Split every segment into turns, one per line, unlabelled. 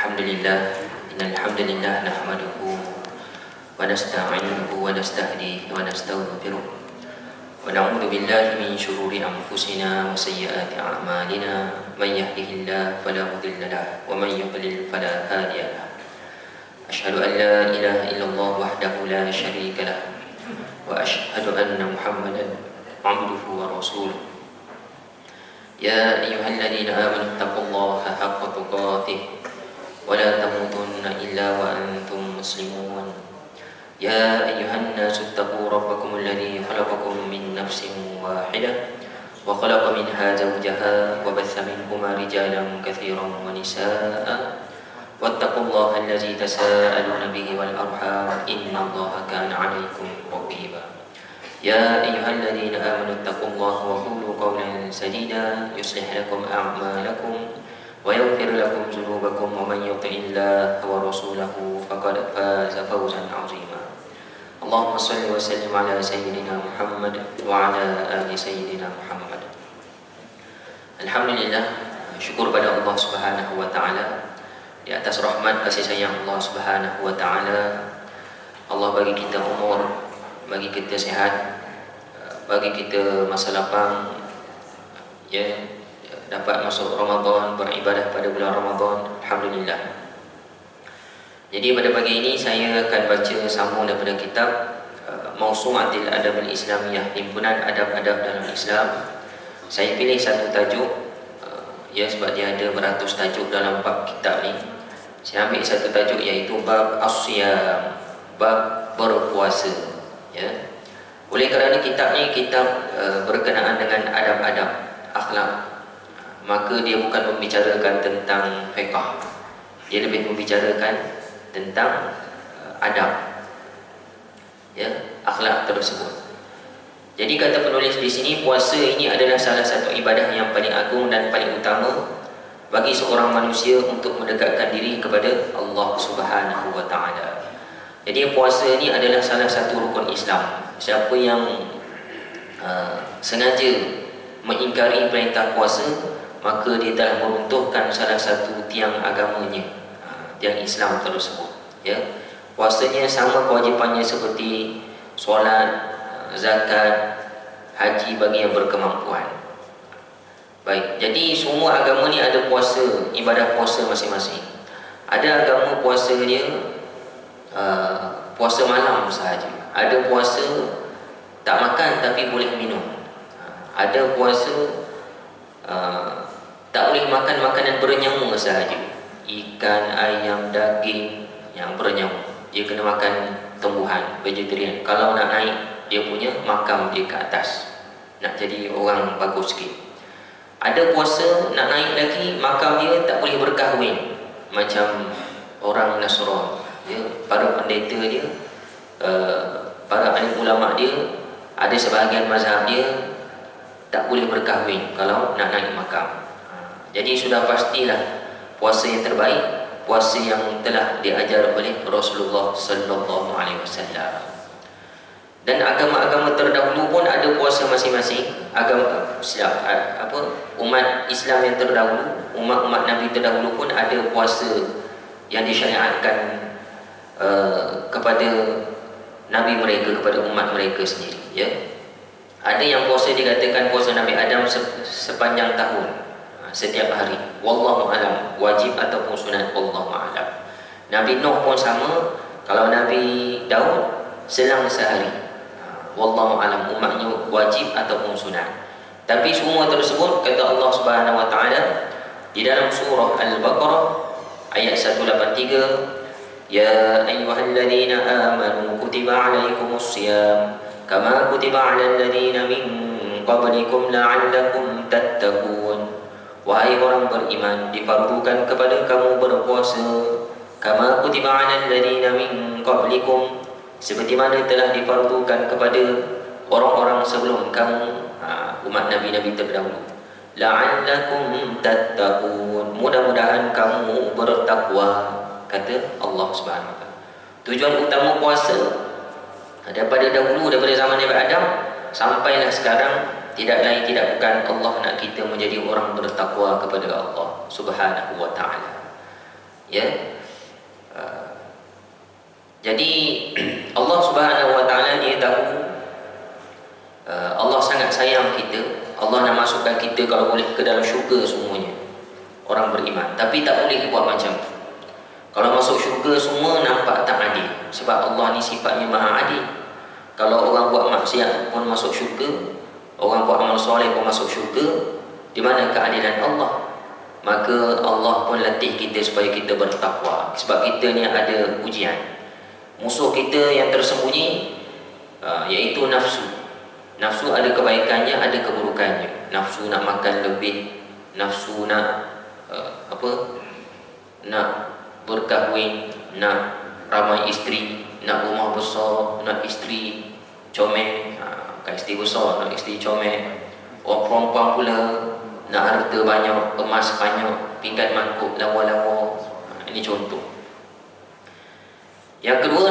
Alhamdulillah, innal hamdalillah nahmaduhu wa nasta'inuhu wa nastahdihi wa nastaghfiruh wa na'udzu billahi min shururi anfusina wa sayyiati a'malina man yahdihillahu fala mudilla lahu wa man yudlil fala hadiya lahu. Asyhadu an la ilaha illallah wahdahu la syarika lahu wa asyhadu anna Muhammadan abduhu wa rasuluh. Ya ayyuhalladzina amanu taqullaha haqqa tuqatih wa la tamutunna illa wa antum muslimun. Ya ayyuhan nasu taqu rabbakum alladzi khalaqakum min nafsin wahidah wa khalaqa minha zawjaha wa batha minhuma rijalan katsiran wa nisaa'a wattaqullaha alladzi tasaaluna bihi wal arham innallaha kana 'alaykum raqiba. Ya ayyuhalladzina amanu taqullaha wa qulu qawlan sadida yuslih lakum a'malakum wa yaghfir lakum dhunubakum wa man yuti'illaha wa rasulahu faqad faza fawzan 'azima. Allahumma shalli wa sallim ala sayyidina Muhammad wa ala ali sayyidina Muhammad. Alhamdulillah, syukur pada Allah Subhanahu wa taala di atas rahmat kasih sayang Allah Subhanahu wa taala. Allah bagi kita umur, bagi kita sehat, bagi kita masa lapang, ya, dapat masuk Ramadan, beribadah pada bulan Ramadan. Alhamdulillah. Jadi pada pagi ini saya akan baca sambung daripada kitab Mawsu'atul Adab Al-Islamiyah, himpunan adab-adab dalam Islam. Saya pilih satu tajuk, ya, sebab dia ada beratus tajuk dalam bab kitab ni. Saya ambil satu tajuk iaitu bab as-siyam, bab berpuasa, ya. Oleh kerana kitab ni kitab berkenaan dengan adab-adab, akhlak, maka dia bukan membicarakan tentang fiqh. Dia lebih membicarakan tentang adab, ya, akhlak tersebut. Jadi kata penulis di sini, puasa ini adalah salah satu ibadah yang paling agung dan paling utama bagi seorang manusia untuk mendekatkan diri kepada Allah Subhanahu wa taala. Jadi puasa ini adalah salah satu rukun Islam. Siapa yang sengaja mengingkari perintah puasa, maka dia telah meruntuhkan salah satu tiang agamanya, tiang Islam tersebut, ya. Puasanya sama kewajipannya seperti solat, zakat, haji bagi yang berkemampuan. Baik, jadi semua agama ni ada puasa, ibadah puasa masing-masing. Ada agama puasa dia puasa malam sahaja. Ada puasa tak makan tapi boleh minum. Ada puasa tak boleh makan makanan bernyawa sahaja. Ikan, ayam, daging yang bernyawa. Dia kena makan tumbuhan, vegetarian. Kalau nak naik dia punya makam dia ke atas, nak jadi orang bagus sikit. Ada puasa nak naik lagi, makam dia tak boleh berkahwin, macam orang Nasrani, ya. Para pendeta dia, para alim ulama dia, ada sebahagian mazhab dia tak boleh berkahwin kalau nak naik makam. Jadi sudah pastilah puasa yang terbaik, puasa yang telah diajar oleh Rasulullah sallallahu alaihi wasallam. Dan agama-agama terdahulu pun ada puasa masing-masing. Agama umat Islam yang terdahulu, umat-umat Nabi terdahulu pun ada puasa yang disyariatkan kepada Nabi mereka, kepada umat mereka sendiri, ya. Ada yang puasa dikatakan puasa Nabi Adam sepanjang tahun, setiap hari. Wallahu alam, wajib ataupun sunat, wallahu alam. Nabi Nuh pun sama. Kalau Nabi Daud selang sehari, wallahu alam, umatnya wajib ataupun sunat. Tapi semua tersebut kata Allah Subhanahu wa taala di dalam surah Al-Baqarah ayat 183, ya ayyuhalladzina amanu kutiba alaikumus syiyam kama kutiba alal ladzina min qablikum la'allakum tattaqun. Wahai orang beriman, difardukan kepada kamu berpuasa kama kutiba alal ladzina min qablikum, seperti mana telah difardukan kepada orang-orang sebelum kamu, umat Nabi-Nabi terdahulu. La'allakum tattaqun, mudah-mudahan kamu bertakwa, kata Allah Subhanahu wa taala. Tujuan utama puasa daripada dahulu, daripada zaman Nabi Adam sampailah sekarang, tidak lain tidak bukan Allah nak kita menjadi orang bertakwa kepada Allah Subhanahu wa taala. Ya. Jadi Allah Subhanahu wa taala dia tahu, Allah sangat sayang kita. Allah nak masukkan kita kalau boleh ke dalam syurga semuanya, orang beriman. Tapi tak boleh buat macam tu. Kalau masuk syurga semua nampak tak adil, sebab Allah ni sifatnya maha adil. Kalau orang buat maksiat pun masuk syurga, orang buat amal soleh pun masuk syurga, di mana keadilan Allah? Maka Allah pun latih kita supaya kita bertakwa, sebab kita ni ada ujian. Musuh kita yang tersembunyi iaitu nafsu. Nafsu ada kebaikannya, ada keburukannya. Nafsu nak makan lebih, nafsu nak nak berkahwin, nak ramai isteri, nak rumah besar, nak isteri comel, bukan isteri besar, nak isteri comel. Orang perempuan pula nak harta banyak, emas banyak, pinggan mangkuk lawa-lawa. Ini contoh. Yang kedua,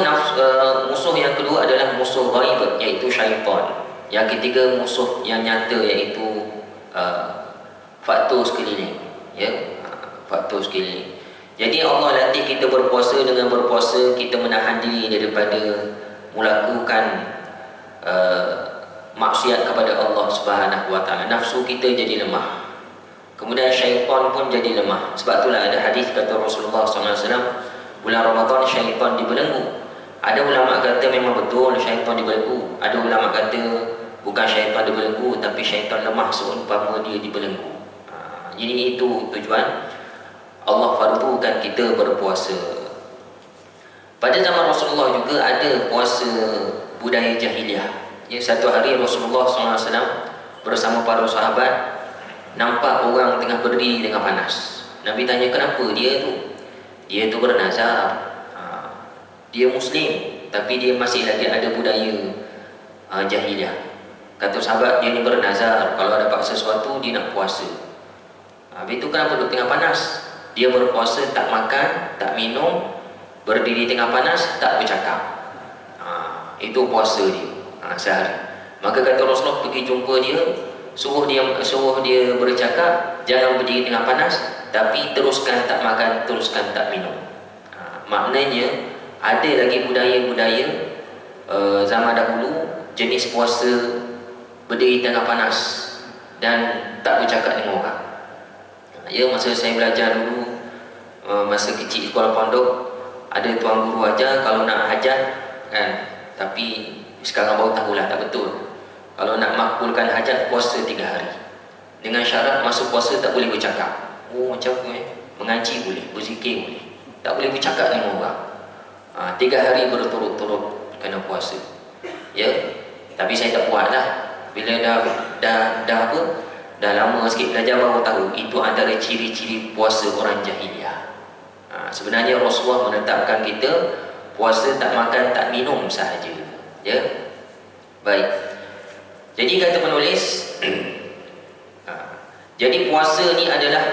musuh yang kedua adalah musuh ghaib, iaitu syaitan. Yang ketiga, musuh yang nyata, iaitu faktor sekeliling. Ya, faktor sekeliling. Jadi Allah latih kita berpuasa. Dengan berpuasa kita menahan diri daripada melakukan maksiat kepada Allah Subhanahu wa taala. Nafsu kita jadi lemah. Kemudian syaitan pun jadi lemah. Sebab itulah ada hadis kata Rasulullah SAW, bulan Ramadan syaitan dibelenggu. Ada ulama kata memang betul syaitan dibelenggu. Ada ulama kata bukan syaitan dibelenggu, tapi syaitan lemah seumpama dia dibelenggu. Jadi itu tujuan Allah fardukan kita berpuasa. Pada zaman Rasulullah juga ada puasa budaya jahiliah. Ya, satu hari Rasulullah SAW bersama para sahabat nampak orang tengah berdiri dengan panas. Nabi tanya, kenapa dia tu? Dia tu bernazar. Dia Muslim, tapi dia masih lagi ada budaya jahiliah. Kata sahabat, dia ni bernazar, kalau dapat sesuatu dia nak puasa. Habis tu kenapa duduk tengah panas? Dia berpuasa, tak makan, tak minum, berdiri tengah panas, tak bercakap. Itu puasa dia sehari. Maka kata Rasulullah, pergi jumpa dia, suruh dia bercakap, jangan berdiri tengah panas, tapi teruskan tak makan, teruskan tak minum. Maknanya ada lagi budaya-budaya zaman dahulu, jenis puasa berdiri tengah panas dan tak bercakap dengan orang. Ya, masa saya belajar dulu, masa kecil sekolah pondok, ada tuan guru ajar kalau nak hajat kan, tapi sekarang baru tahulah tak betul. Kalau nak makbulkan hajat, puasa 3 hari. Dengan syarat masa puasa tak boleh bercakap. Oh, macam tu mengaji boleh, berzikir boleh, tak boleh bercakap dengan orang. 3 hari berturut-turut kena puasa. Ya, tapi saya tak buat lah. Bila dah lama sikit belajar baru tahu itu antara ciri-ciri puasa orang jahiliah. Sebenarnya Rasulullah menetapkan kita puasa tak makan tak minum sahaja. Ya, baik. Jadi kata penulis, jadi puasa ni adalah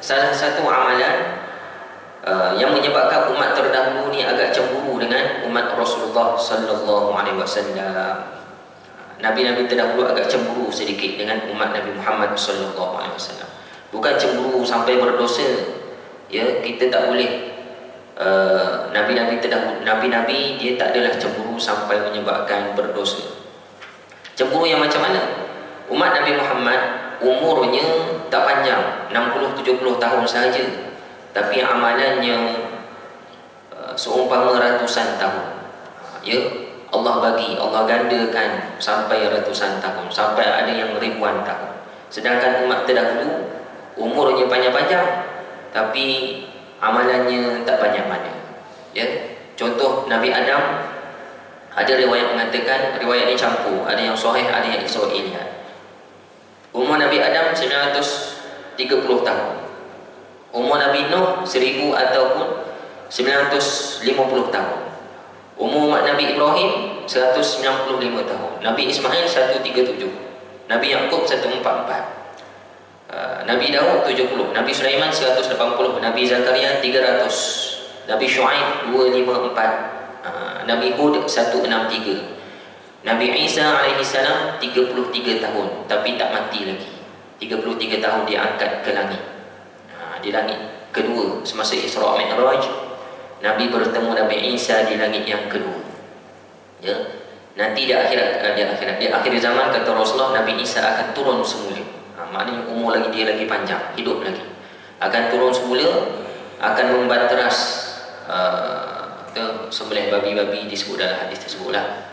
salah satu amalan yang menyebabkan umat terdahulu ni agak cemburu dengan umat Rasulullah sallallahu alaihi wasallam. Nabi-nabi terdahulu agak cemburu sedikit dengan umat Nabi Muhammad sallallahu alaihi wasallam. Bukan cemburu sampai berdosa. Ya, kita tak boleh nabi-nabi terdahulu, nabi-nabi dia tak adalah cemburu sampai menyebabkan berdosa. Cemburu yang macam mana? Umat Nabi Muhammad umurnya tak panjang, 60-70 tahun sahaja, tapi amalannya seumpama ratusan tahun. Ya, Allah bagi, Allah gandakan sampai ratusan tahun, sampai ada yang ribuan tahun. Sedangkan umat terdahulu umurnya panjang-panjang, tapi amalannya tak banyak mana. Ya, contoh Nabi Adam, ada riwayat mengatakan, riwayat ini campur, ada yang sahih, ada yang Israiliyat. Umur Nabi Adam 930 tahun. Umur Nabi Nuh 1000 ataupun 950 tahun. Umur umat Nabi Ibrahim 195 tahun. Nabi Ismail 137. Nabi Yaqub 144. Nabi Daud 70. Nabi Sulaiman 180. Nabi Zakaria 300. Nabi Shu'aib 254. Nabi Hud 163. Nabi Isa alaihi salam 33 tahun, tapi tak mati lagi. 33 tahun dia angkat ke langit. Di langit. kedua semasa Isra Mi'raj. Nabi bertemu Nabi Isa di langit yang kedua. Ya. Nanti di akhir zaman kata Rasulullah, Nabi Isa akan turun semula. Maknanya umur lagi dia lagi panjang, hidup lagi. Akan turun semula, akan membanteras sembelih babi-babi disebut dalam hadis tersebutlah.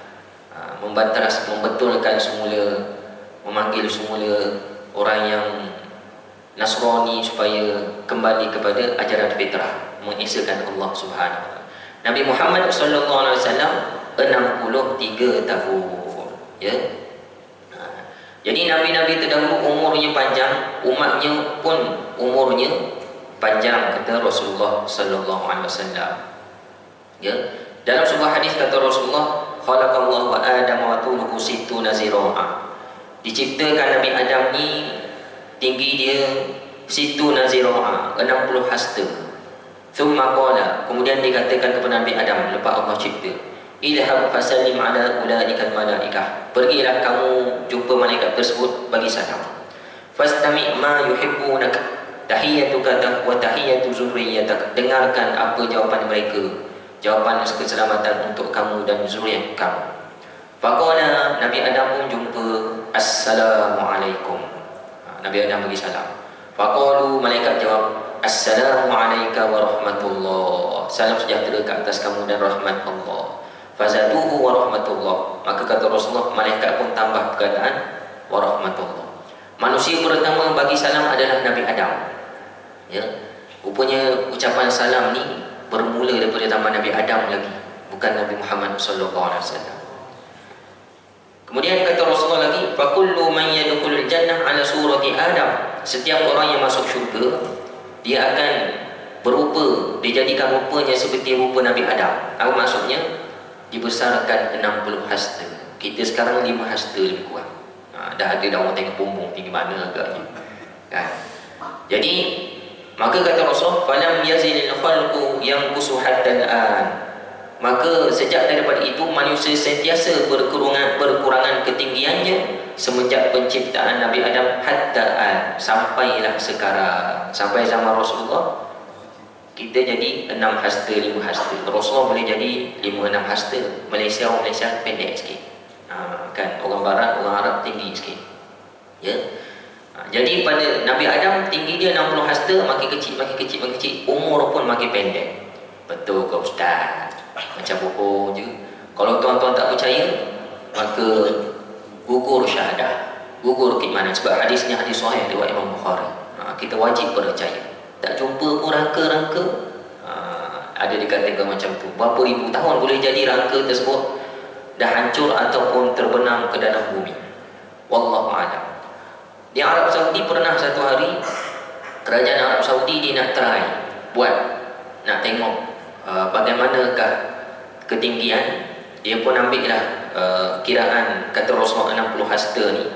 Membanteras, membetulkan semula, memanggil semula orang yang Nasrani supaya kembali kepada ajaran fitrah, mengesahkan Allah Subhanahu wa taala. Nabi Muhammad sallallahu alaihi wasallam 63 tahun, ya. Jadi nabi-nabi terdahulu umurnya panjang, umatnya pun umurnya panjang, kata Rasulullah sallallahu alaihi wasallam. Ya. Dalam sebuah hadis kata Rasulullah, khalaqallahu Adam wa tuluhu sittuna zira'a. Diciptakan Nabi Adam ni tinggi dia sittuna zira'a, 60 hasta. Thumma qala, kemudian dikatakan kepada Nabi Adam lepas Allah cipta, idhab fasallim ala ulaikal malaikah, pergilah kamu jumpa malaikat tersebut, bagi salam. Fastami' ma yuhibbunak tahiyyatuka wa tahiyyatu zurriyyatak, dengarkan apa jawapan mereka, jawapan keselamatan untuk kamu dan zuriat kamu. Faqala, Nabi Adam pun jumpa, assalamualaikum. Nabi Adam bagi salam. Faqalu, malaikat jawab, assalamu alayka wa rahmatullah, salam sejahtera ke atas kamu dan rahmat Allah. Fazaduhu wa rahmatullah, maka kata Rasulullah, malaikat pun tambah perkataan wa rahmatullah. Manusia pertama bagi salam adalah Nabi Adam. Ya, rupanya ucapan salam ni bermula daripada zaman Nabi Adam lagi, bukan Nabi Muhammad sallallahu alaihi wasallam. Kemudian kata Rasulullah lagi, fa kullu man yadkhulul jannah ala surati Adam, setiap orang yang masuk syurga dia akan berupa, dijadikan rupanya seperti rupa Nabi Adam. Apa maksudnya? Dibesarkan 60 hasta. Kita sekarang 5 hasta lebih kurang. Dah ada dah orang tengok bumbung tinggi mana agaknya, kan? Jadi maka kata Rasulullah, falam yazilil khalqu yanqusu hatta al-an, maka sejak daripada itu manusia sentiasa berkurangan ketinggiannya semenjak penciptaan Nabi Adam hatta al, sampailah sekarang, sampai zaman Rasulullah kita jadi 6 hasta, 5 hasta. Rasulullah boleh jadi 5-6 hasta. Orang Malaysia pendek sikit, kan? Orang Barat, orang Arab tinggi sikit, ya. Jadi pada Nabi Adam tinggi dia 60 hasta, makin kecil, makin kecil, makin kecil, umur pun makin pendek. Betul ke Ustaz? Macam bohong je. Kalau tuan-tuan tak percaya, maka gugur syahadah, gugur keimanan. Sebab hadis ni hadis sahih riwayat Imam Bukhari. Kita wajib percaya. Tak jumpa pun rangka-rangka, ada dikatakan macam tu. Berapa ribu tahun boleh jadi rangka tersebut dah hancur ataupun terbenam ke dalam bumi. Wallahu a'lam. Di Arab Saudi pernah satu hari kerajaan Arab Saudi dia nak try nak tengok bagaimanakah ketinggian. Dia pun ambil lah kiraan kata Rasulullah 60 hasta ni.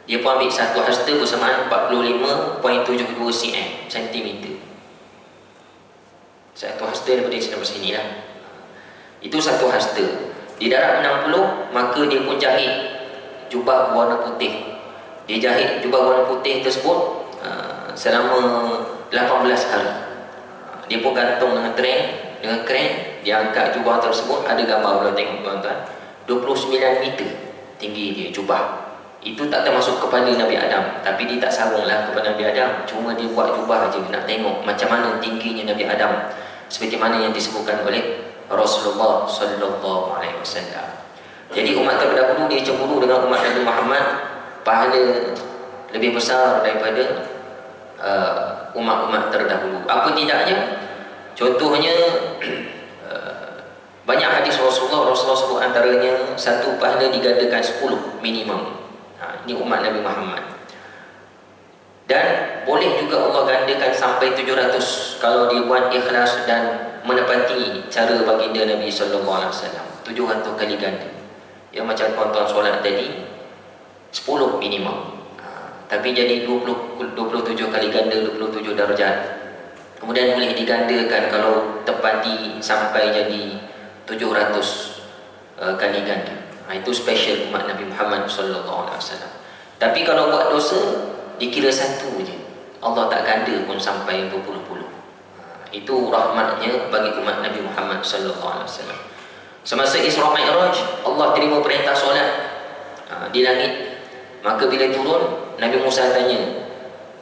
Dia pun ambil satu hasta bersamaan 45.72 cm. Satu hasta daripada sini sampai sini lah. Itu satu hasta. Di darab 60, maka dia pun jahit jubah warna putih. Dia jahit jubah warna putih tersebut selama 18 hari. Dia pun gantung dengan kren, dia angkat jubah tersebut. Ada gambar boleh tengok tuan-tuan. 29 meter tinggi dia jubah. Itu tak termasuk kepala Nabi Adam, tapi dia tak sarunglah kepada Nabi Adam, cuma dia buat jubah aja nak tengok macam mana tingginya Nabi Adam, seperti mana yang disebutkan oleh Rasulullah sallallahu alaihi wasallam. Jadi umat terdahulu dia cemburu dengan umat Nabi Muhammad, pahala lebih besar daripada umat-umat terdahulu. Apa tidaknya? Contohnya banyak hadis Rasulullah sebut antaranya satu pahala digandakan 10 minimum. Ini umat Nabi Muhammad. Dan boleh juga Allah gandakan sampai 700 kalau dia buat ikhlas dan menepati cara baginda Nabi sallallahu alaihi wasallam. 700 kali ganda. Ya, macam tuan-tuan solat tadi 10 minimum. Tapi jadi 27 kali ganda, 27 darjat. Kemudian boleh digandakan kalau tepati sampai jadi 700 kali ganda. Itu special umat Nabi Muhammad sallallahu alaihi wasallam. Tapi kalau buat dosa dikira satu je. Allah tak ganda pun sampai berpuluh-puluh. Itu rahmatnya bagi umat Nabi Muhammad sallallahu alaihi wasallam. Semasa Isra Mi'raj, Allah terima perintah solat di langit. Maka bila turun, Nabi Musa tanya,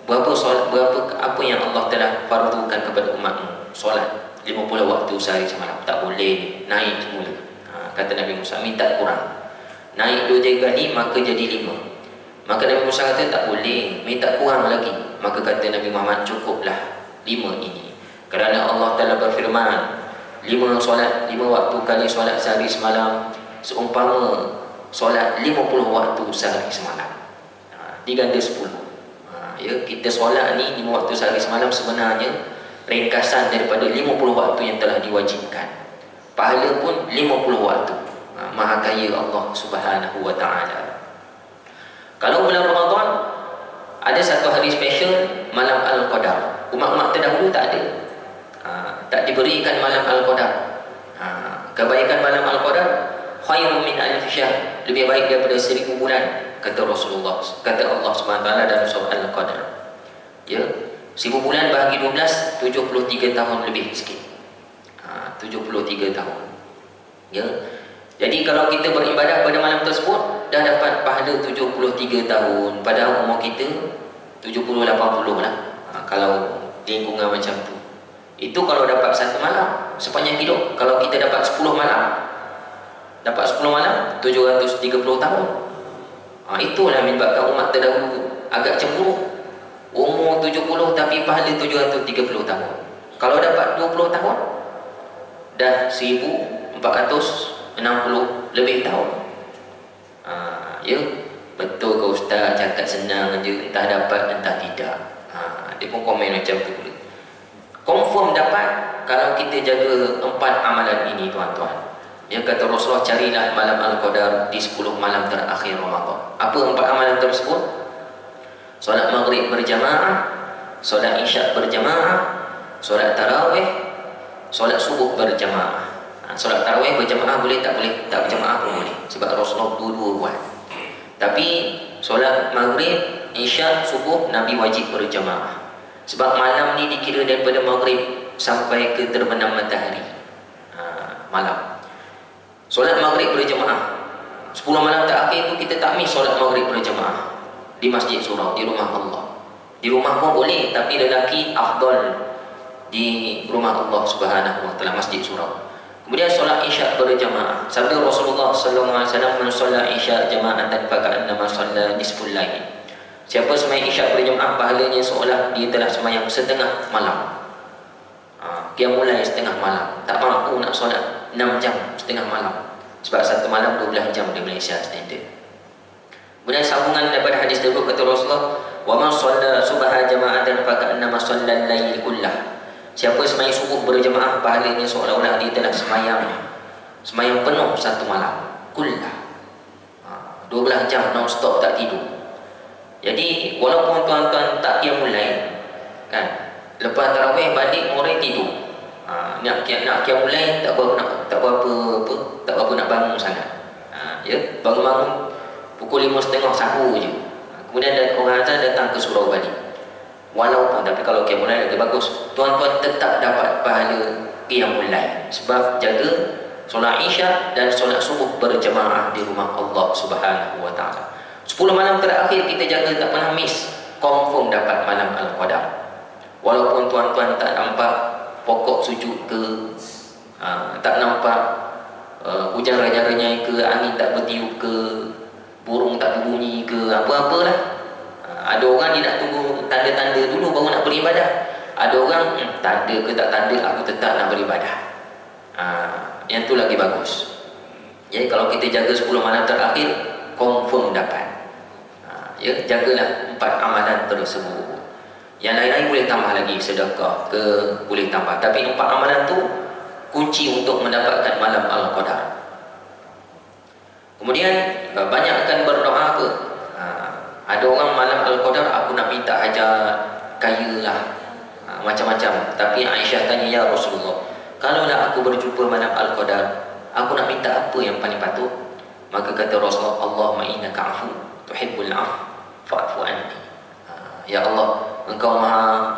apa yang Allah telah fardukan kepada umatmu? Solat 50 waktu sehari semalam. Tak boleh, naik semula. Kata Nabi Musa, minta kurang. Naik 2 kali maka jadi 5. Maka Nabi Musa kata tak boleh, minta kurang lagi. Maka kata Nabi Muhammad, cukuplah 5 ini. Kerana Allah telah berfirman, 5 waktu kali solat sehari semalam seumpama solat 50 waktu sehari semalam. Diganda 10. Ya, kita solat ni 5 waktu sehari semalam sebenarnya ringkasan daripada 50 waktu yang telah diwajibkan. Pahala pun 50 waktu. Maha kaya Allah Subhanahu wa taala. Kalau bulan Ramadan ada satu hari special, malam Al-Qadar. Umat-umat terdahulu tak ada. Tak diberikan malam Al-Qadar. Kebaikan malam Al-Qadar khairun min alf syahr, lebih baik daripada 1000 bulan, kata Rasulullah, kata Allah Subhanahu wa taala dalam surah Al-Qadar. Ya, 1000 bulan bahagi 12, 73 tahun lebih sikit. 73 tahun. Ya. Jadi kalau kita beribadah pada malam tersebut dah dapat pahala 73 tahun, padahal umur kita 70-80 lah. Kalau lingkungan macam tu. Itu kalau dapat satu malam sepanjang hidup. Kalau kita dapat 10 malam, 730 tahun. Itulah menyebabkan umat terdahulu agak cemburu. Umur 70 tapi pahala 730 tahun. Kalau dapat 20 tahun dah 1460 lebih tahun. Ya, betul ke ustaz cakap senang je, entah dapat entah tidak. Dia pun komen macam tu pula. Confirm dapat kalau kita jaga 4 amalan ini, tuan-tuan. Ya, kata Rasulullah, carilah malam Al-Qadar di 10 malam terakhir Ramadan. Apa 4 amalan tersebut? Solat maghrib berjamaah, solat isyak berjamaah, solat tarawih, solat subuh berjamaah. Solat tarawih berjamaah boleh, tak boleh? Tak berjamaah pun boleh, sebab Rasulullah dua-dua buat. Tapi solat maghrib, isyak, subuh Nabi wajib berjamaah. Sebab malam ni dikira daripada maghrib sampai ke terbenam matahari. Malam. Solat maghrib berjamaah 10 malam terakhir tu kita tak miss solat maghrib berjamaah di masjid surau, di rumah Allah. Di rumah pun boleh, tapi lelaki afdal di rumah Allah Subhanahu wa taala, masjid surau. Kemudian solat isyak berjamaah. Sabda Rasulullah sallallahu alaihi wasallam, "Man shalla isyak jama'atan faka'annama shalla nisful lail." Siapa sembahyang isyak berjamaah, pahalanya seolah dia telah sembahyang setengah malam. Qiyamul lail setengah malam. Tak mampu nak solat 6 jam setengah malam. Sebab satu malam 12 jam di Malaysia standard. Kemudian sambungan daripada hadis tersebut, kata Rasulullah, "Wa man shalla subha jama'atan faka'annama shalla al-lail kullah." Siapa sembahyang subuh berjamaah, pahalanya seolah-olah dia telah sembahyang penuh satu malam. Kullah. 12 jam non-stop tak tidur. Jadi walaupun tuan-tuan tak qiyamul lail, kan, lepas tarawih balik murid tidur. Nak qiyamul lail tak berapa nak bangun sangat. Ya, bangun pukul 5.30 sahur je. Kemudian orang azan datang ke surau balik. Walaupun, tapi kalau qiyamul lail lagi bagus, tuan-tuan tetap dapat pahala qiyamul lail, sebab jaga solat isyak dan solat subuh berjamaah di rumah Allah Subhanahu wa taala. 10 malam terakhir kita jaga, tak pernah miss, confirm dapat malam Al-Qadar. Walaupun tuan-tuan tak nampak pokok sujud ke, tak nampak hujan renyai-renyai ke, angin tak bertiup ke, burung tak berbunyi ke, apa-apalah. Ada orang dia nak tunggu tanda-tanda dulu baru nak beribadah. Ada orang tanda ke tak tanda, aku tetap nak beribadah. Yang tu lagi bagus. Jadi kalau kita jaga 10 malam terakhir, confirm dapat. Ya, jagalah 4 amalan tersebut. Yang lain-lain boleh tambah lagi, sedekah ke boleh tambah, tapi 4 amalan tu kunci untuk mendapatkan malam Al-Qadar. Kemudian banyakkan berdoa apa? Ada orang malam Al-Qadar, aku nak minta hajat, kaya lah, macam-macam. Tapi Aisyah tanya, ya Rasulullah, kalaulah aku berjumpa malam Al-Qadar, aku nak minta apa yang paling patut? Maka kata Rasulullah, Allahumma innaka afu tuhibbul af fa'fu anni. Ya Allah, Engkau Maha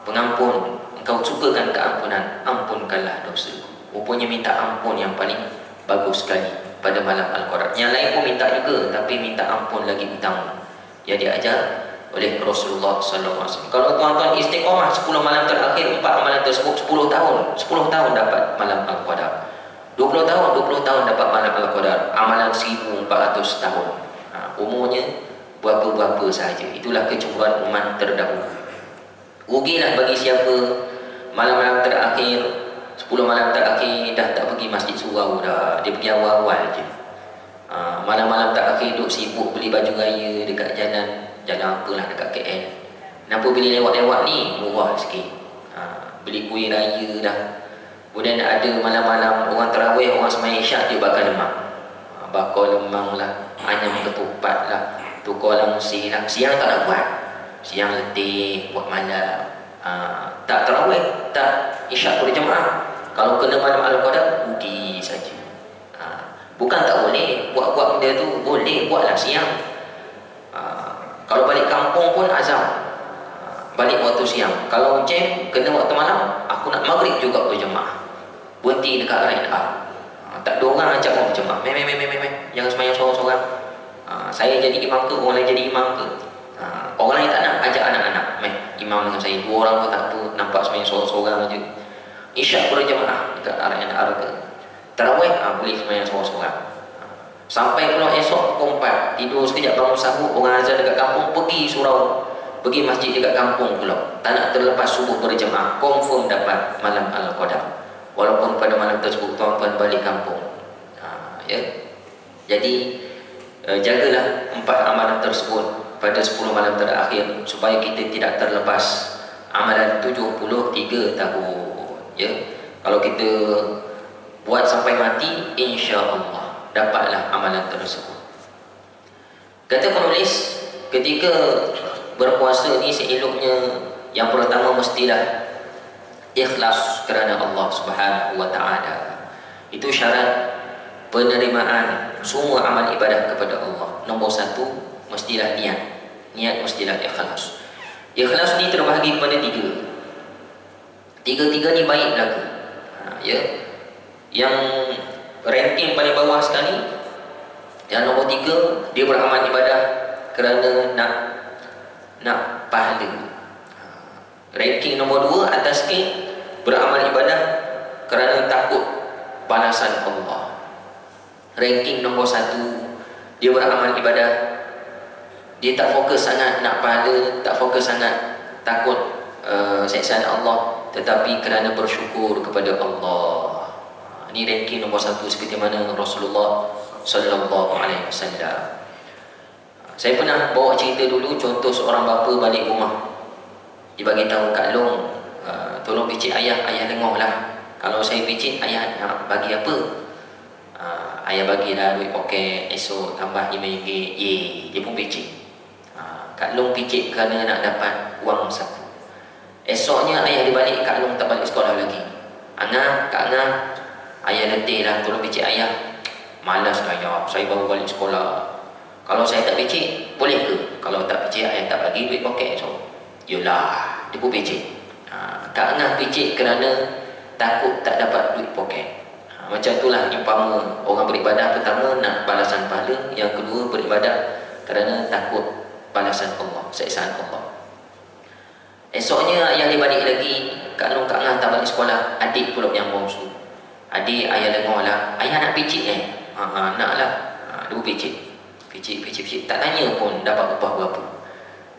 Pengampun, Engkau sukakan keampunan, ampunkanlah dosa. Rupanya minta ampun yang paling bagus sekali pada malam Al-Qadar. Yang lain pun minta juga, tapi minta ampun lagi utama yang diajar oleh Rasulullah sallallahu alaihi wasallam. Kalau tuan-tuan istiqamah 10 malam terakhir, 4 amalan tersebut 10 tahun dapat malam Al-Qadar. 20 tahun dapat malam Al-Qadar. Amalan 1400 tahun. Umurnya berapa-berapa sahaja. Itulah kecemburuan umat terdahulu. Rugilah bagi siapa malam-malam terakhir, 10 malam terakhir dah tak pergi masjid surau dah. Dia pergi awal-awal je. Malam-malam terakhir duduk sibuk beli baju raya dekat jalan apalah dekat KL. Kenapa beli lewat-lewat ni? Murah sikit. Beli kuih raya dah. Kemudian ada malam-malam orang tarawih, orang sembahyang isyak, dia bakar lemak. Bakar lemang lah, ayam ketupat lah, tukar langsir lah. Siang tak nak buat. Siang letih, buat malam. Tak tarawih, tak isyak berjemaah. Kalau kena malam Al-Qadar, rugi saja. Bukan tak boleh buat benda tu, boleh buatlah siang. Kalau balik kampung pun azam, balik waktu siang. Kalau jam kena waktu malam, aku nak maghrib juga berjemaah, berhenti dekat rai'ah. Tak ada orang ajak orang berjemaah, jangan sembahyang seorang-seorang. Saya jadi imam ke, orang lain jadi imam ke, orang lain tak nak, ajak anak-anak imam dengan saya. 2 orang pun tak apa, nampak sembahyang seorang-seorang je. Isyak berjemaah dekat rai'ah ke, tarawih boleh sembahyang seorang-seorang. Sampai pula esok pukul 4, tidur sekejap bangun sahur, orang azan dekat kampung, pergi surau, pergi masjid dekat kampung pula. Tak nak terlepas subuh berjemaah, confirm dapat malam Al-Qadar. Walaupun pada malam tersebut tuan-tuan balik kampung. Ya. Jadi jagalah 4 amalan tersebut pada 10 malam terakhir supaya kita tidak terlepas amalan 73 tahun. Ya. Kalau kita buat sampai mati, insya-Allah dapatlah amalan tersebut. Kata penulis, ketika berpuasa ni seeloknya yang pertama mestilah ikhlas kerana Allah Subhanahu wa taala. Itu syarat penerimaan semua amal ibadah kepada Allah. Nombor 1 mestilah niat. Niat mestilah ikhlas. Ikhlas ni terbahagi kepada 3. Tiga-tiga ni baik berlaku. Ya. Yang ranking paling bawah sekali, yang nombor 3, dia beramal ibadah kerana nak pahala. Ranking nombor 2 atas sikit, beramal ibadah kerana takut balasan Allah. Ranking nombor 1, dia beramal ibadah, dia tak fokus sangat nak pahala, tak fokus sangat takut siksaan Allah, tetapi kerana bersyukur kepada Allah. Ini ranking nombor 1 seperti mana Rasulullah sallallahu alaihi wasallam. Saya pernah bawa cerita dulu, contoh seorang bapa balik rumah. Dia bagi tahu Kak Long, tolong picit ayah tengok lah. Kalau saya picit, ayah nak bagi apa? Ayah bagilah duit poket, esok tambah RM5. Dia pun picit. Kak Long picit kerana nak dapat wang saku. Esoknya ayah dia balik, Kak Long tak balik sekolah lagi. Kak Angah, ayah letih lah, tolong picit ayah. Malas ayah, saya baru balik sekolah. Kalau saya tak picit, boleh ke? Kalau tak picit, ayah tak bagi duit poket esok. Yolah, dia pun picit. Kak Angah picit kerana takut tak dapat duit poket. Macam itulah umpama orang beribadah, pertama nak balasan pahala, yang kedua beribadah kerana takut balasan Allah, siksaan Allah. Esoknya ayah dia balik lagi, Kak Long, Kak Angah tak balik sekolah. Adik pula yang bongsu. Adik, ayah dengar lah, ayah nak picit nak lah. Dia pun picit. Picit. Tak tanya pun dapat upah berapa.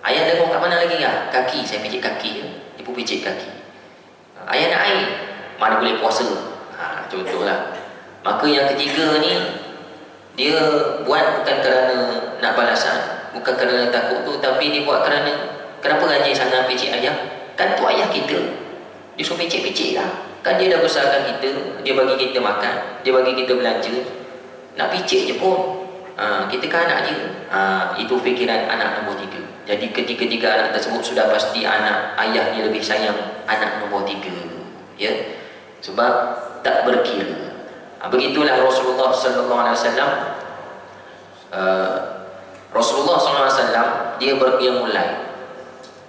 Ayah dengar kat mana lagi lah? Kaki, saya picit kaki. Dia pun picit kaki. Ayah nak air, mana boleh puasa. Contohlah. Maka yang ketiga ni, dia buat bukan kerana nak balasan, bukan kerana takut tu, tapi dia buat kerana, kenapa rajin sangat picit ayah? Kan tu ayah kita, dia suruh picit-picit lah. Kan dia dah besarkan kita, dia bagi kita makan, dia bagi kita belanja, nak picit je pun. Kita kan anak dia. Itu fikiran anak nombor 3. Jadi ketiga-tiga anak tersebut sudah pasti anak ayah dia lebih sayang anak nombor 3. Ya, sebab tak berkira. Begitulah Rasulullah sallallahu alaihi wasallam. Rasulullah sallallahu alaihi wasallam dia berqiyamul lail.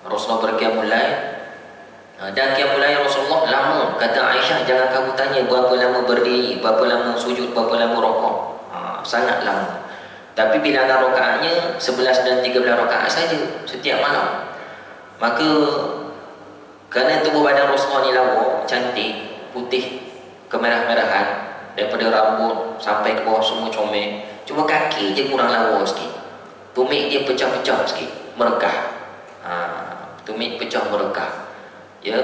Rasulullah berqiyamul lail. Dan qiyamul lail Rasulullah lama. Kata Aisyah, jangan kamu tanya berapa lama berdiri, berapa lama sujud, berapa lama rokok. Sangat lama. Tapi bilangan rakaatnya 11 dan 13 rakaat saja setiap malam. Maka kerana tubuh badan Rasulullah ni lawa, cantik, putih, kemerah-merahan, daripada rambut sampai ke bawah semua comel. Cuma kaki je kurang lawa sikit. Tumit dia pecah-pecah sikit, merekah. Tumit pecah merekah. Ya,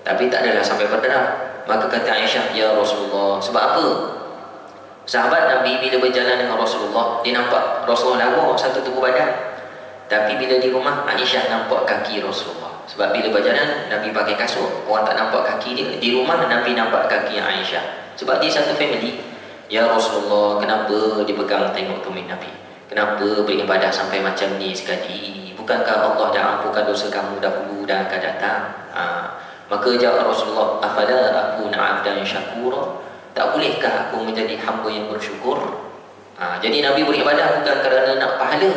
tapi tak adalah sampai berdarah. Maka kata Aisyah, ya Rasulullah, sebab apa? Sahabat Nabi bila berjalan dengan Rasulullah, dia nampak Rasulullah lawa satu tubuh badan. Tapi bila di rumah, Aisyah nampak kaki Rasulullah. Sebab bila berjalan, Nabi pakai kasut, orang tak nampak kaki dia. Di rumah, Nabi nampak kaki Aisyah. Sebab dia satu family. Ya Rasulullah, kenapa dipegang tengok tumit Nabi? Kenapa beribadah sampai macam ni sekali? Bukankah Allah dah ampunkan dosa kamu dahulu dan akan datang? Maka jawab Rasulullah, afala akuna 'abdan syakura? Tak bolehkah aku menjadi hamba yang bersyukur? Jadi Nabi beribadah bukan kerana nak pahala,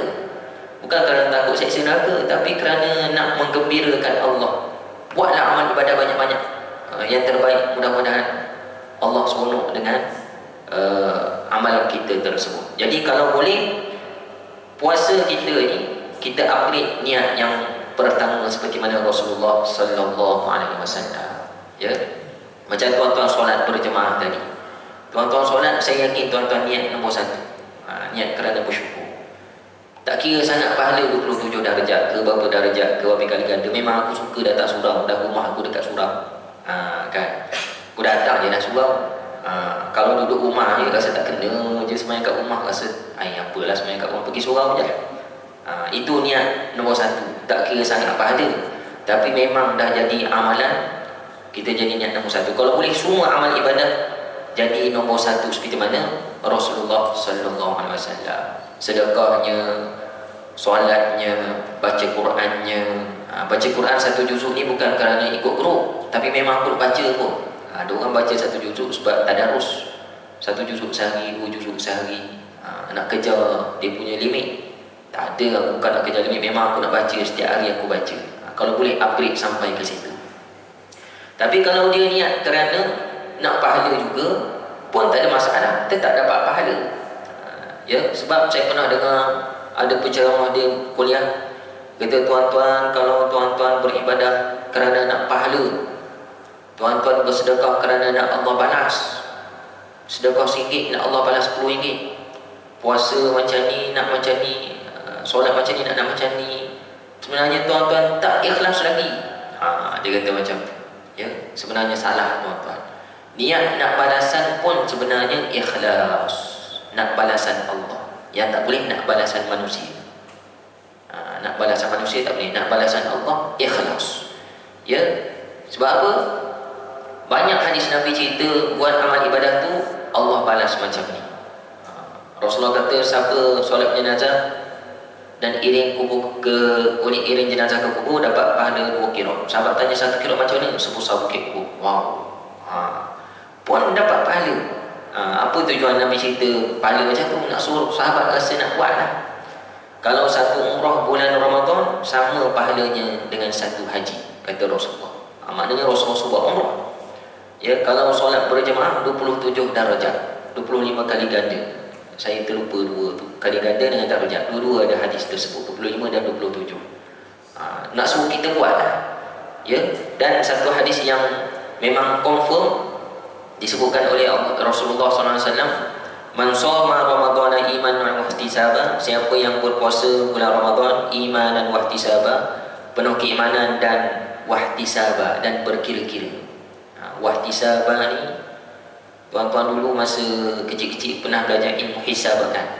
bukan kerana takut seksa neraka, tapi kerana nak menggembirakan Allah. Buatlah amal ibadah banyak-banyak. Yang terbaik mudah-mudahan Allah seronok dengan amalan kita tersebut. Jadi kalau boleh, puasa kita ni kita upgrade niat yang pertama seperti mana Rasulullah sallallahu alaihi wasallam. Ya. Macam tuan-tuan solat berjemaah tadi. Tuan-tuan solat, saya yakin tuan-tuan niat nombor satu. Niat kerana bersyukur. Tak kira sangat pahala 27 darjat ke berapa darjat ke berapa kali ganda. Memang aku suka datang surau, dah rumah aku dekat surau. Kan. Aku datang je dah surau. Kalau duduk rumah je rasa tak kena je semayang kat rumah, rasa apalah semayang kat rumah, pergi surau je. Itu niat nombor satu. Tak kira sangat pahala, tapi memang dah jadi amalan, kita jadi niat nombor satu. Kalau boleh semua amal ibadah jadi nombor satu seperti mana Rasulullah sallallahu alaihi wasallam. Sedekahnya, solatnya, baca Qurannya. Baca Quran satu juzuk ni bukan kerana ikut grup, tapi memang grup baca pun. Ada orang baca satu juzuk sebab tadarus. Satu juzuk sehari, 2 juzuk sehari. Nak kejar dia punya limit. Tak ada, aku bukan nak kejar limit. Memang aku nak baca, setiap hari aku baca. Kalau boleh upgrade sampai ke situ. Tapi kalau dia niat kerana nak pahala juga, pun tak ada masalah, tetap dapat pahala. Ya, sebab saya pernah dengar ada penceramah dia kuliah, kata tuan-tuan, kalau tuan-tuan beribadah kerana nak pahala, tuan-tuan bersedekah kerana nak Allah balas, sedekah RM1 nak Allah balas RM10, puasa macam ni nak macam ni, solat macam ni nak macam ni, sebenarnya tuan-tuan tak ikhlas lagi. Dia kata macam tu. Ya, sebenarnya salah tuan-tuan. Niat nak balasan pun sebenarnya ikhlas, nak balasan Allah. Yang tak boleh nak balasan manusia. Nak balasan manusia tak boleh, nak balasan Allah ikhlas. Ya, sebab apa? Banyak hadis Nabi cerita buat amal ibadah tu Allah balas macam ni. Rasulullah kata siapa solat jenazah dan iring kubur ke iring jenazah ke kubur dapat pahala 2 kira. Sahabat tanya 1 kira macam ni? Sebesar bukit kubur. Wow. Pun dapat pahala. Apa tujuan Nabi cerita pahala macam tu? Nak suruh sahabat rasa nak buat lah. Kalau satu umrah bulan Ramadan sama pahalanya dengan satu haji, kata Rasulullah. Maknanya Rasulullah buat umrah. Ya, kalau solat berjemaah 27 darjat, 25 kali ganda. Saya terlupa dua tu, kali ganda dengan darjat. Dua-dua ada hadis tersebut, 25 dan 27. Nak suruh kita buat lah. Ya, dan satu hadis yang memang confirm disebutkan oleh Rasulullah SAW, man shoma ramadhana imanan wa ihtisaban, siapa yang berpuasa bulan Ramadan iman dan wahtisaba, penuh keimanan dan wahtisaba, dan berkira-kira. Wahtisaba ni tuan-tuan dulu masa kecil-kecil pernah belajar ilmu hisab kan?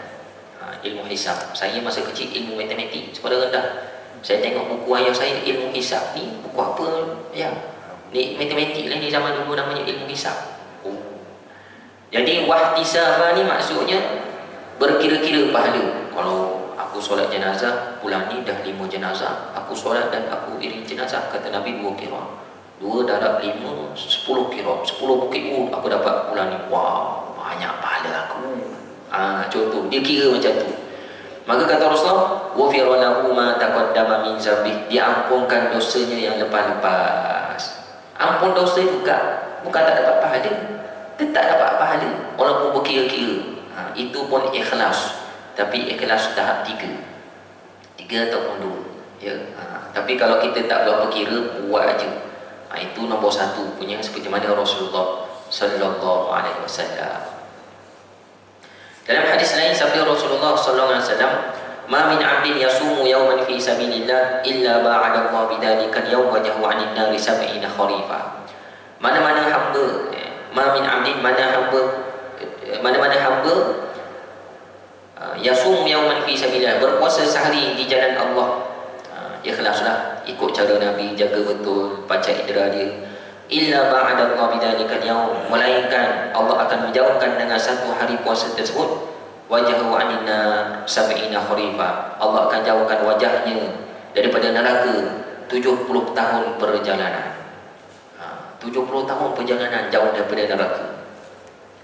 Ilmu hisab. Saya masa kecil ilmu matematik sepada rendah. Saya tengok buku ayah saya, ilmu hisab ni buku apa ya? Ni matematik lah ni, zaman dulu namanya ilmu hisab. Jadi wahtisaba ni maksudnya berkira-kira pahala. Kalau aku solat jenazah bulan ni dah 5 jenazah, aku solat dan aku iring jenazah, kata Nabi 2 kira. 2 darab 5, 10 kira. 10 bukit Uhud aku dapat bulan ni. Wow, banyak pahala aku. Contoh, dia kira macam tu. Maka kata Rasulullah, ghufira lahu ma taqaddama min dzambih, diampunkan dosanya yang lepas-lepas. Ampun dosa juga, bukan tak dapat pahala, tetap dapat pahala walaupun berkira-kira. Itu pun ikhlas, tapi ikhlas tahap 3 ataupun 2 ya. Tapi kalau kita tak berapa kira, buat aja, itu nombor 1 punya, seperti mana Rasulullah sallallahu alaihi wasallam. Dalam hadis lain sabda Rasulullah sallallahu alaihi wasallam, "Ma min 'abdin yasumu yawman fi sabilillah illa ba'ada Allah bidzalika al-yawm wajhahu 'anil nari 70 kharifa." Mana-mana hamba, ma min 'abdin, mana-mana hamba yasumu yawman fi sabilillah, berpuasa sehari di jalan Allah, ikhlaslah, ikut cara Nabi, jaga betul baca idra dia. Illa ba'ada Allah bidzalika al-yawm, melainkan Allah akan menjauhkan dengan satu hari puasa tersebut wajhahu 'anil nar 70 kharifa, Allah akan jauhkan wajahnya daripada neraka 70 tahun perjalanan. 70 tahun perjalanan jauh daripada neraka.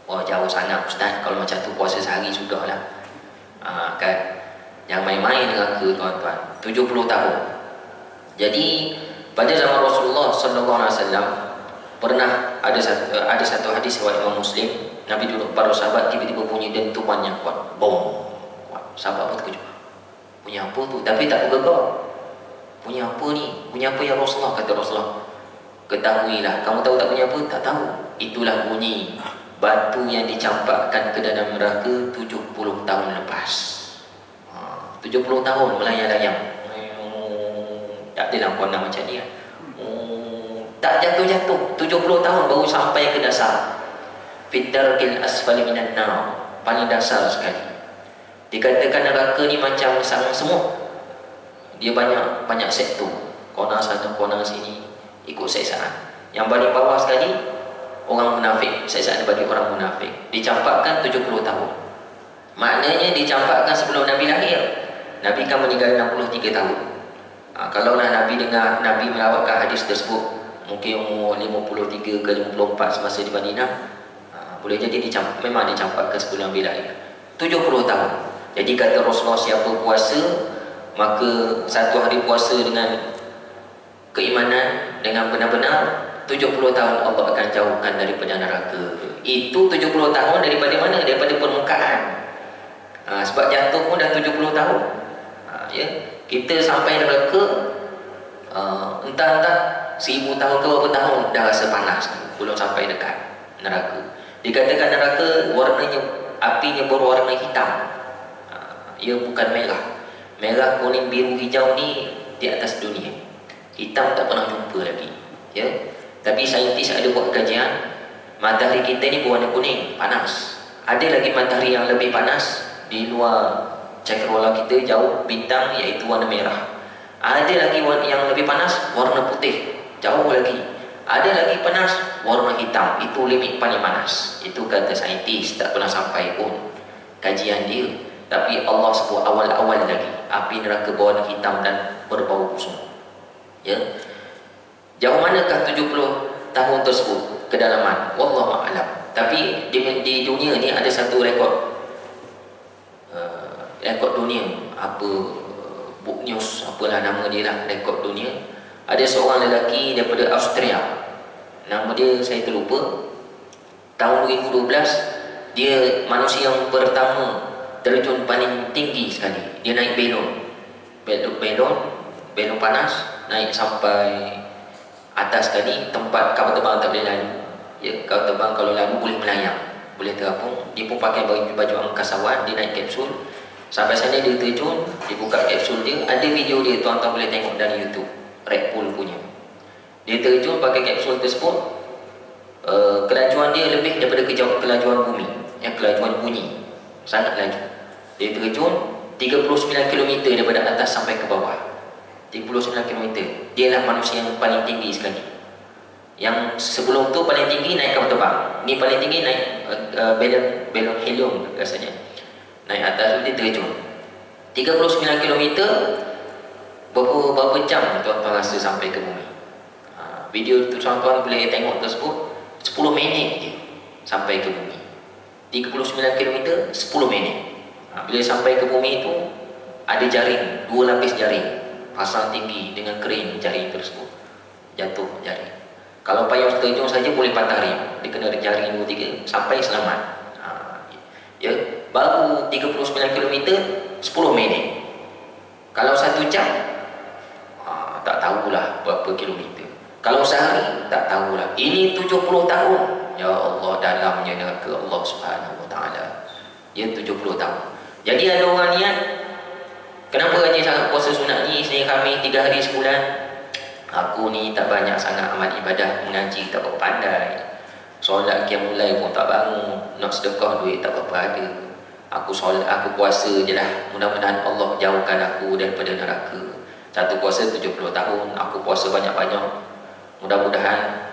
Wah, jauh sangat ustaz, kalau macam tu puasa sehari sudahlah. Kan, yang main-main neraka tuan-tuan, 70 tahun. Jadi pada zaman Rasulullah sallallahu alaihi wasallam pernah ada satu hadis riwayat Imam Muslim, Nabi duduk, para sahabat tiba-tiba bunyi dentuman yang kuat, bom, kuat. Sahabat pun terkejut, punya apa tu? Tapi tak bergegar. Punya apa ni? Punya apa ya Rasulullah? Kata Rasulullah, ketahuilah, kamu tahu tak punya apa? Tak tahu. Itulah bunyi batu yang dicampakkan ke dalam neraka 70 tahun lepas. 70 tahun melayang-layang, tak adalah kau nak macam ni kan? Tak jatuh-jatuh, 70 tahun baru sampai ke dasar. Fitarkil asfali minan nar, paling dasar sekali. Dikatakan neraka ni macam sarang semut, dia banyak sektor, kona sana kona sini, ikut seksaan. Yang paling bawah sekali orang munafik, seksaan bagi orang munafik, dicampakkan 70 tahun. Maknanya dicampakkan sebelum Nabi lahir. Nabi kan meninggal 63 tahun. Kalaulah Nabi dengar, Nabi melawatkan hadis tersebut mungkin umur 53 ke 54 semasa di Madinah, boleh jadi memang dicampakkan sebelum Nabi lahir 70 tahun. Jadi kata Rasulullah, siapa puasa, maka satu hari puasa dengan keimanan, dengan benar-benar, 70 tahun Allah akan jauhkan daripada neraka. Itu 70 tahun daripada mana? Daripada permukaan. Sebab jatuh pun dah 70 tahun. Ya, kita sampai neraka, entah 1000 tahun ke berapa tahun dah rasa panas, belum sampai dekat neraka. Dikatakan neraka warnanya, apinya berwarna hitam. Ia bukan merah. Merah, kuning, biru, hijau ni di atas dunia. Hitam tak pernah jumpa lagi. Ya. Tapi saintis ada buat kajian, matahari kita ni berwarna kuning, panas. Ada lagi matahari yang lebih panas di luar cakrawala kita jauh, bintang, iaitu warna merah. Ada lagi yang lebih panas, warna putih, jauh lagi. Ada lagi panas, warna hitam, itu limit paling panas. Itu kata saintis, tak pernah sampai pun kajian dia. Tapi Allah sebut awal-awal lagi, api neraka berwarna hitam dan berbau busuk. Ya. Jauh manakah 70 tahun tersebut kedalaman? Wallahu a'lam. Tapi di dunia ni ada satu rekod, rekod dunia, apa book news, apalah nama dia lah, rekod dunia. Ada seorang lelaki daripada Austria, nama dia saya terlupa. Tahun 2012 dia manusia yang pertama terjun paling tinggi sekali. Dia naik belon panas, naik sampai atas sekali, tempat kapal terbang tak boleh lalu. Ya, kapal terbang kalau lalu boleh melayang, boleh terapung. Dia pun pakai baju angkasawan, dia naik kapsul sampai sana, dia terjun, dia buka kapsul dia, ada video dia, tuan-tuan boleh tengok dari YouTube, Red Bull punya. Dia terjun pakai kapsul tersebut, kelajuan dia lebih daripada kelajuan bumi, yang kelajuan bunyi, sangat laju. Dia terjun 39 km daripada atas sampai ke bawah. 39 km. Dia lah manusia yang paling tinggi sekali. Yang sebelum tu paling tinggi naik kapal terbang, ni paling tinggi naik belon helium rasanya. Naik atas tu dia terjun 39 km. Berapa jam tuan-tuan rasa sampai ke bumi? Video tu tuan-tuan boleh tengok tersebut, 10 minit je sampai ke bumi. 39 km 10 minit. Bila sampai ke bumi itu ada jaring, 2 lapis jaring, pasang tinggi dengan kering jaring tersebut, jatuh jaring. Kalau payung seterjun saja boleh patah rim, dia kena jaring 2-3 sampai selamat. Ya, baru 39 km 10 minit. Kalau 1 jam, tak tahulah berapa kilometer. Kalau sehari, tak tahulah. Ini 70 tahun. Ya Allah, dalamnya neraka Allah Subhanahu Wa Taala. Ya, 70 tahun. Jadi ada orang niat, kenapa rajin sangat puasa sunat ni, Isnin Khamis 3 hari sebulan? Aku ni tak banyak sangat amal ibadah, mengaji tak berapa pandai, solat qiyamul lail pun tak bangun, nak sedekah duit tak berapa ada. Aku solat, aku puasa je lah. Mudah-mudahan Allah jauhkan aku daripada neraka. Satu puasa 70 tahun, aku puasa banyak-banyak. Mudah-mudahan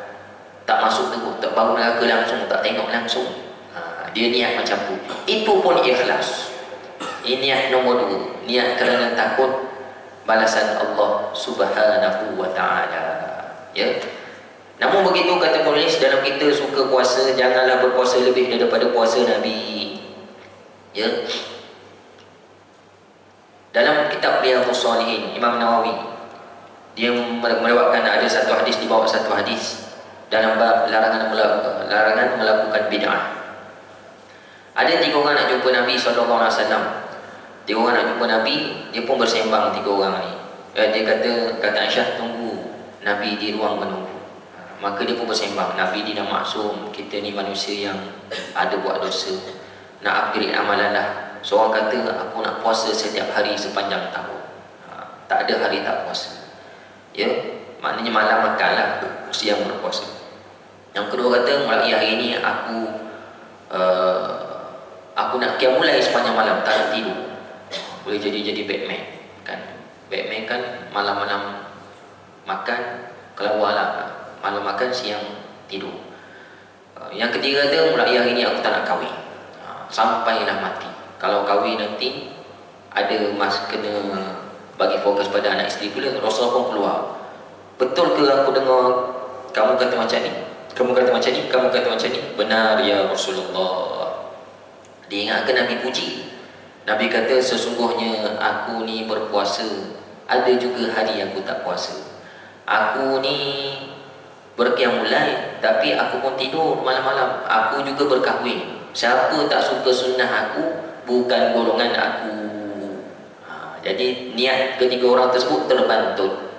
tak masuk tu, tak bangun neraka langsung, tak tengok langsung. Dia niat macam tu. Itu pun ikhlas. Ini niat nombor 2, niat kerana takut balasan Allah Subhanahu Wa Taala. Ya. Namun begitu kata penulis, dalam kita suka puasa, janganlah berpuasa lebih daripada puasa Nabi. Ya. Dalam kitab Riyadhus Shalihin, Imam Nawawi dia meriwayatkan ada satu hadis, di bawah satu hadis dalam bab larangan melakukan bid'ah. Ada 3 orang nak jumpa Nabi SAW. 3 orang nak jumpa Nabi, dia pun bersembang 3 orang ni. Dia kata Aisyah, tunggu Nabi di ruang menunggu. Maka dia pun bersembang, Nabi dia dah maksum, kita ni manusia yang ada buat dosa, nak upgrade amalan lah. Seorang kata, aku nak puasa setiap hari sepanjang tahun. Tak ada hari tak puasa. Ya, maknanya malam makan lah, siang berpuasa. Yang kedua kata, mulai hari ni aku nak qiyamulai sepanjang malam, tak nak tidur. Boleh jadi Batman kan. Batman kan malam-malam makan, keluar lah, malam makan, siang tidur. Yang ketiga kata, mulai hari ni aku tak nak kahwin, sampailah mati. Kalau kahwin nanti ada mas kena bagi fokus pada anak isteri pula. Rasulullah pun keluar, betul ke aku dengar kamu kata macam ni, kamu kata macam ni, kamu kata macam ni? Benar ya Rasulullah. Diingatkan Nabi puji. Nabi kata, sesungguhnya aku ni berpuasa, ada juga hari aku tak puasa. Aku ni berqiyamul lail, tapi aku pun tidur malam-malam. Aku juga berkahwin. Siapa tak suka sunnah aku, bukan golongan aku. Jadi niat ketiga orang tersebut terbantul.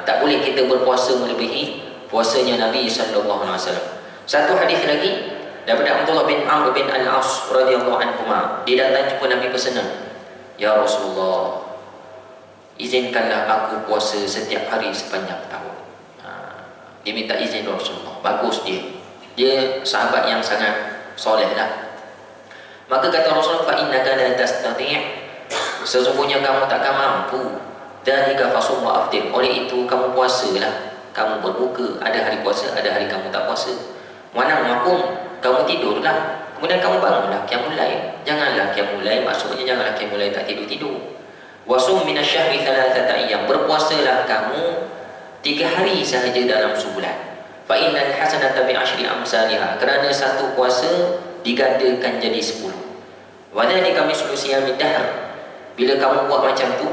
Tak boleh kita berpuasa melebihi puasanya Nabi SAW. Satu hadis lagi daripada Abdullah bin Amr bin Al-As radhiyallahu anhu. Dia datang jumpa Nabi pesanan, ya Rasulullah, izinkanlah aku puasa setiap hari sepanjang tahun. Dia minta izin Rasulullah. Bagus dia sahabat yang sangat soleh lah. Maka kata Rasulullah, fa innaka la tastati', sesungguhnya kamu takkan mampu, dzalika fasum wa aftir, oleh itu kamu puasalah, kamu berbuka. Ada hari puasa, ada hari kamu tak puasa. Mana makum, kamu tidurlah, kemudian kamu bangunlah qiyamul lail. Janganlah qiyamul lail, maksudnya janganlah qiyamul lail tak tidur-tidur. Wasum minasyahri thalathata ayyam, berpuasalah kamu 3 hari sahaja dalam sebulan. Fa innal hasanata bi asyri amsalha, kerana satu puasa digandakan jadi 10. Wa dzalika mislu siyamid dahr, bila kamu buat macam tu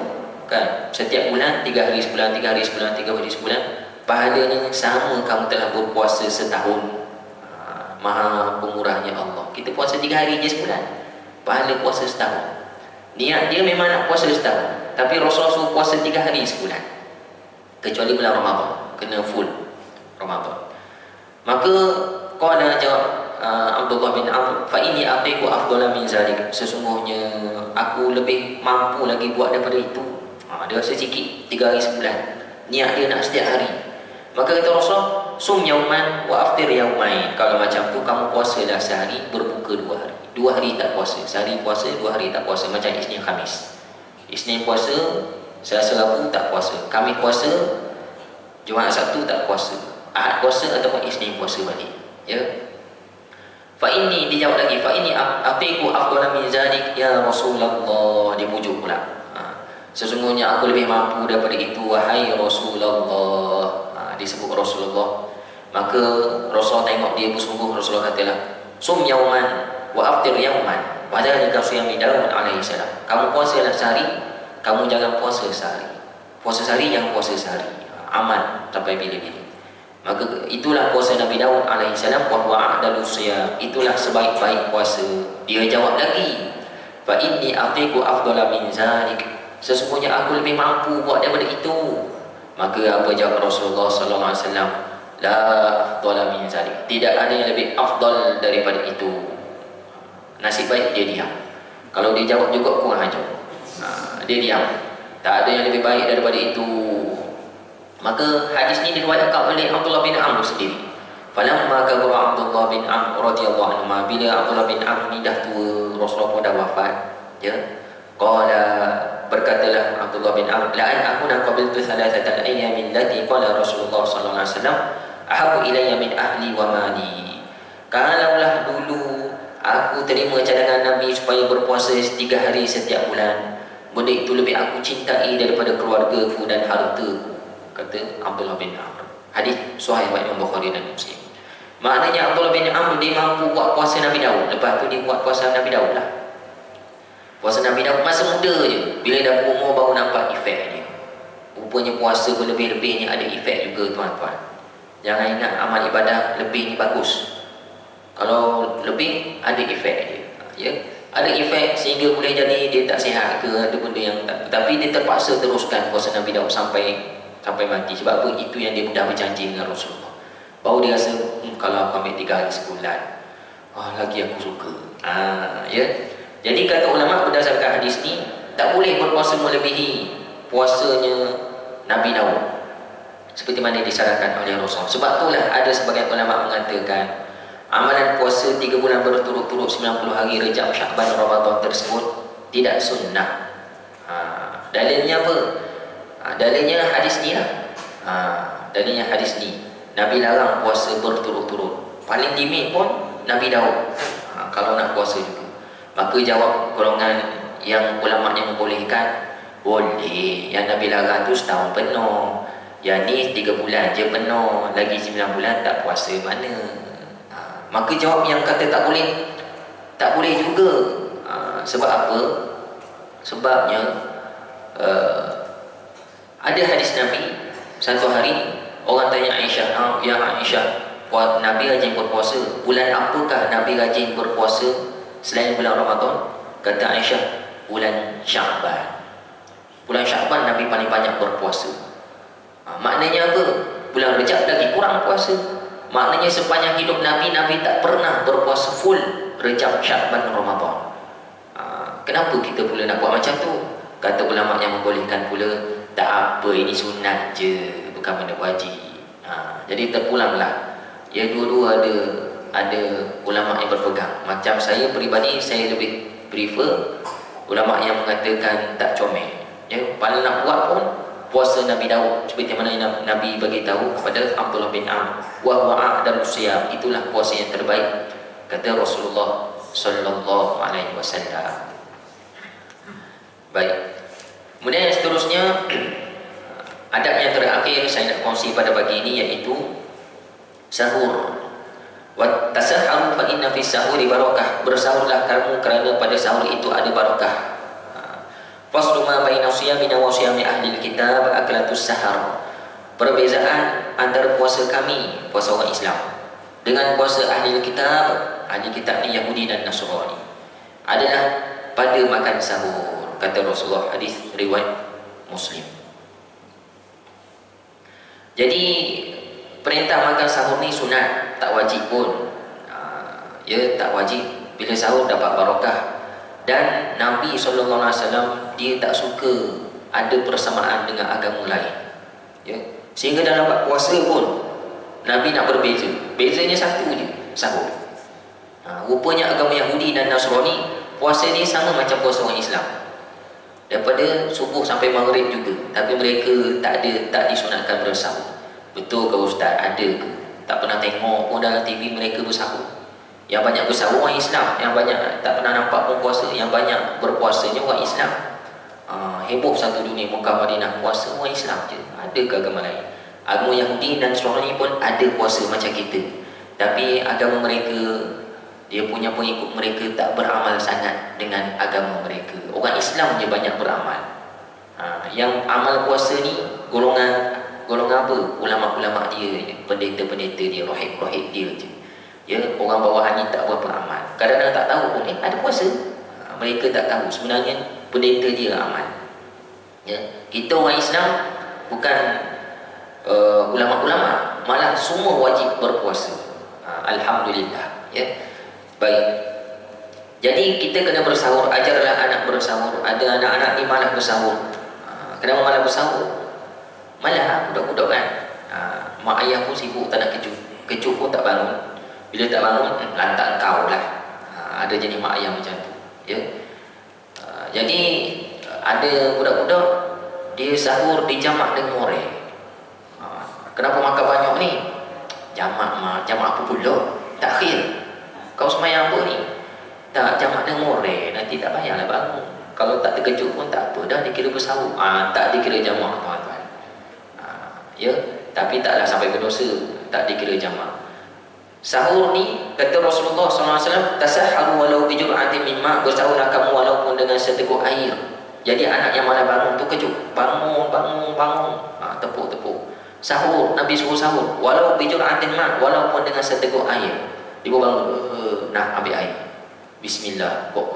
kan, setiap bulan 3 hari sebulan, 3 hari sebulan, 3 hari sebulan, pahalanya sama kamu telah berpuasa setahun. Maha pemurahnya Allah. Kita puasa 3 hari je sebulan, pahala puasa setahun. Niat dia memang nak puasa setahun, tapi Rasulullah suruh puasa 3 hari sebulan, kecuali bulan Ramadan, kena full Ramadan. Maka qala jawab Abdullah bin Amr, fa inni atiqu afdala min zalik, sesungguhnya aku lebih mampu lagi buat daripada itu. Dia rasa sikit, 3 hari sebulan, niat dia nak setiap hari. Maka kata Rasulullah, sum yauman wa aftir yaumain, kalau macam tu kamu puasalah sehari, berbuka 2 hari. 2 hari tak puasa, sehari puasa, 2 hari tak puasa. Macam Isnin Khamis, Isnin puasa, Selasa Rabu tak puasa, Khamis puasa, Jumaat Sabtu tak puasa, Ahad puasa, ataupun Isnin puasa balik. Ya. Fa inni, dijawab lagi, fa inni atiqu afdala min zalik ya Rasulullah, dipujuk pula. Sesungguhnya aku lebih mampu daripada itu wahai Rasulullah. Disebut Rasulullah. Maka Rasulullah tengok dia bersungguh, Rasulullah katalah, sum yauman wa aftir yauman, Wadhalika siyami Daud alaihi salam. Kamu puasalah sehari, kamu jangan puasa sehari. Puasa sehari jangan puasa sehari. Aman sampai bila-bila. Maka itulah puasa Nabi Daud alaihi salam, wa huwa a'dalu siyam. Itulah sebaik-baik puasa. Dia jawab lagi, fa inni atiqu afdala min zalik. Sesungguhnya aku lebih mampu buat daripada itu. Maka apa jawab Rasulullah sallallahu alaihi wasallam? La afdala min zalik. Tidak ada yang lebih afdal daripada itu. Nasib baik dia diam. Kalau dia jawab juga kurang ajar. Dia diam. Tak ada yang lebih baik daripada itu. Maka hadis ni diriwayatkan oleh Abdullah bin Amr sendiri. Falamma kabura Abdullah bin Amr radhiyallahu anhu, bila Abdullah bin Amr ni dah tua, Rasulullah pun dah wafat, ya. Qala, berkatalah Abdullah bin Amr, la an akuna qabiltu thalathata ayyamin lati qala Rasulullah sallallahu alaihi wasallam ahabbu ilayya min ahli wa mali. Kalaulah dulu aku terima cadangan Nabi supaya berpuasa 3 hari setiap bulan, benda itu lebih aku cintai daripada keluargaku dan hartaku, kata Abdullah bin Amr. Hadis sahih riwayat Imam Bukhari dan Muslim. Maknanya Abdullah bin Amr dia mampu buat puasa Nabi Daud. Lepas tu dia buat puasa Nabi Daud lah. Puasa Nabi Daud masa muda je. Bila dah berumur baru nampak efek dia. Rupanya puasa berlebih-lebih ni ada efek juga tuan-tuan. Jangan ingat amal ibadah lebih ni bagus. Kalau lebih ada efek dia, ya. Ada efek sehingga boleh jadi dia tak sihat ke, ada benda yang tak, tapi dia terpaksa teruskan puasa Nabi Daud sampai mati. Sebab apa? Itu yang dia dah berjanji dengan Rasulullah. Baru dia rasa, kalau aku ambil 3 hari sebulan, lagi aku suka. Ya. Jadi kata ulama berdasarkan hadis ni, tak boleh berpuasa melebihi puasanya Nabi Daud, seperti mana disarankan oleh Rasul. Sebab itulah ada sebagian ulama mengatakan amalan puasa 3 bulan berturut-turut 90 hari Rejab, Syakban, Ramadan tersebut tidak sunnah. Dalilnya apa? Dalilnya hadis ni lah. Dalilnya hadis ni. Nabi larang puasa berturut-turut. Paling limit pun Nabi Daud. Kalau nak puasa juga. Maka jawab golongan yang ulama yang membolehkan, boleh. Yang Nabi larang tu setahun penuh. Yang ni 3 bulan je penuh. Lagi 9 bulan tak puasa mana? Maka jawab yang kata tak boleh, tak boleh juga. Sebab apa? Sebabnya ada hadis Nabi, satu hari orang tanya Aisyah, ya Aisyah, Nabi rajin berpuasa, bulan apakah Nabi rajin berpuasa selain bulan Ramadan? Kata Aisyah, bulan Syakban. Bulan Syakban Nabi paling banyak berpuasa. Maknanya apa? Bulan Rejab lagi kurang puasa. Maknanya sepanjang hidup Nabi, Nabi tak pernah berpuasa full Rejab, Syakban, Ramadan. Kenapa kita pula nak buat macam tu? Kata ulama yang membolehkan pula, tak apa, ini sunat je, bukan benda wajib. Jadi terpulanglah. Ya, dua-dua ada ulama yang berpegang. Macam saya peribadi, saya lebih prefer ulama yang mengatakan tak comel. Ya, paling nak buat pun puasa Nabi Daud, seperti mana Nabi bagi tahu kepada Abdullah bin Amr, wa huwa a'dalu siyam, itulah puasa yang terbaik, kata Rasulullah sallallahu alaihi wasallam. Baik. Kemudian yang seterusnya, adab yang terakhir saya nak kongsi pada pagi ini iaitu sahur. Wa tasahharu fa inna fi sahuri barakah. Bersahurlah kamu kerana pada sahur itu ada barakah. Faslu ma baina siyamina wa siyami ahli kitab aklatus sahar. Perbezaan antara puasa kami, puasa orang Islam, dengan puasa ahli kitab. Ahli kitab ni Yahudi dan Nasrani adalah pada makan sahur, kata Rasulullah, hadis riwayat Muslim. Jadi perintah makan sahur ni sunat, tak wajib pun. Ya, tak wajib. Bila sahur dapat barakah. Dan Nabi SAW dia tak suka ada persamaan dengan agama lain. Ya, sehingga dalam bab puasa pun Nabi nak berbeza. Bezanya satu je, sahur. Rupanya agama Yahudi dan Nasrani puasa ni sama macam puasa orang Islam, daripada subuh sampai maghrib juga, tapi mereka tak disunatkan bersahur. Betul ke Ustaz? Ada ke? Tak pernah tengok pun dalam TV mereka bersahur. Yang banyak bersahur orang Islam, yang banyak tak pernah nampak pun puasa, yang banyak berpuasanya orang Islam. Heboh satu dunia Mekah Madinah puasa orang Islam je. Ada ke agama lain? Agama Yahudi dan Nasrani pun ada puasa macam kita, tapi agama mereka dia punya pengikut mereka tak beramal sangat dengan agama mereka. Orang Islam je banyak beramal. Yang amal puasa ni golongan apa? Ulama-ulama dia, pendeta-pendeta dia, rohib-rohib dia je. Ya, orang bawahan ni tak berapa amal. Kadang-kadang tak tahu pun ada puasa. Mereka tak tahu sebenarnya pendeta dia amal. Ya, kita orang Islam bukan ulama-ulama, malah semua wajib berpuasa. Alhamdulillah. Ya. Baik. Jadi kita kena bersahur, ajarlah anak bersahur. Ada anak-anak ni malah bersahur. Kenapa malah bersahur? Malah budak-budak kan. Mak ayah pun sibuk tak nak kejuk. Kejuk pun tak bangun. Bila tak bangun, lantak kau lah. Ada jenis mak ayah macam tu. Ya. Jadi ada budak-budak dia sahur di jamak dengan orang. Kenapa makan banyak ni? Jamak apa pula? Takhir. Kau semayang apa ni? Tak, jamak dengan orang, nanti tak payahlah bangun. Kalau tak terkejut pun tak apa, dah dikira bersahur. Tak dikira jamak, tuan-tuan. Ya, tapi taklah sampai berdosa, tak dikira jamak. Sahur ni kata Rasulullah SAW, tasahharu walau bijur'atin min ma', bersahurlah kamu walaupun dengan seteguk air. Jadi anak yang malah bangun tu kejut, bangun. Tepuk. Sahur, Nabi suruh sahur walau bijur'atin ma', walaupun dengan seteguk air. Dia bangun, nak ambil air. Bismillah, kok.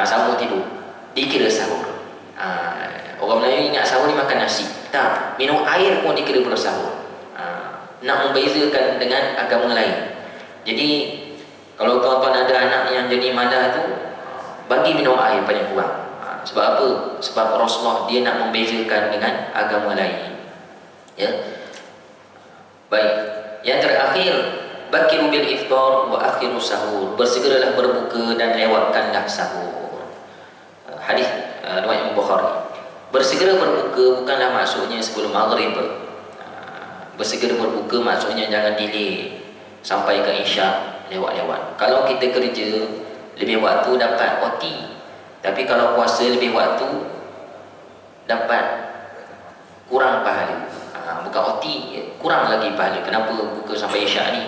Sahur tidur, dikira sahur. Orang Melayu ingat sahur ni makan nasi. Tak, minum air pun dikira bersahur. Nak membezakan dengan agama lain. Jadi kalau tuan-tuan ada anak yang jadi malah tu, bagi minum air banyak kurang. Sebab apa? Sebab Rasulullah dia nak membezakan dengan agama lain. Ya. Baik. Yang terakhir, bakiru bil iftar wa akhiru sahur. Bersegeralah berbuka dan lewatkanlah sahur. Hadis riwayat Bukhari. Bersegera berbuka bukanlah maksudnya sebelum maghrib. Bersegera berbuka maksudnya jangan delay sampai ke isyak lewat-lewat. Kalau kita kerja lebih waktu dapat OT, tapi kalau puasa lebih waktu dapat kurang pahala. Bukan OT, kurang lagi pahala. Kenapa buka sampai isyak ni?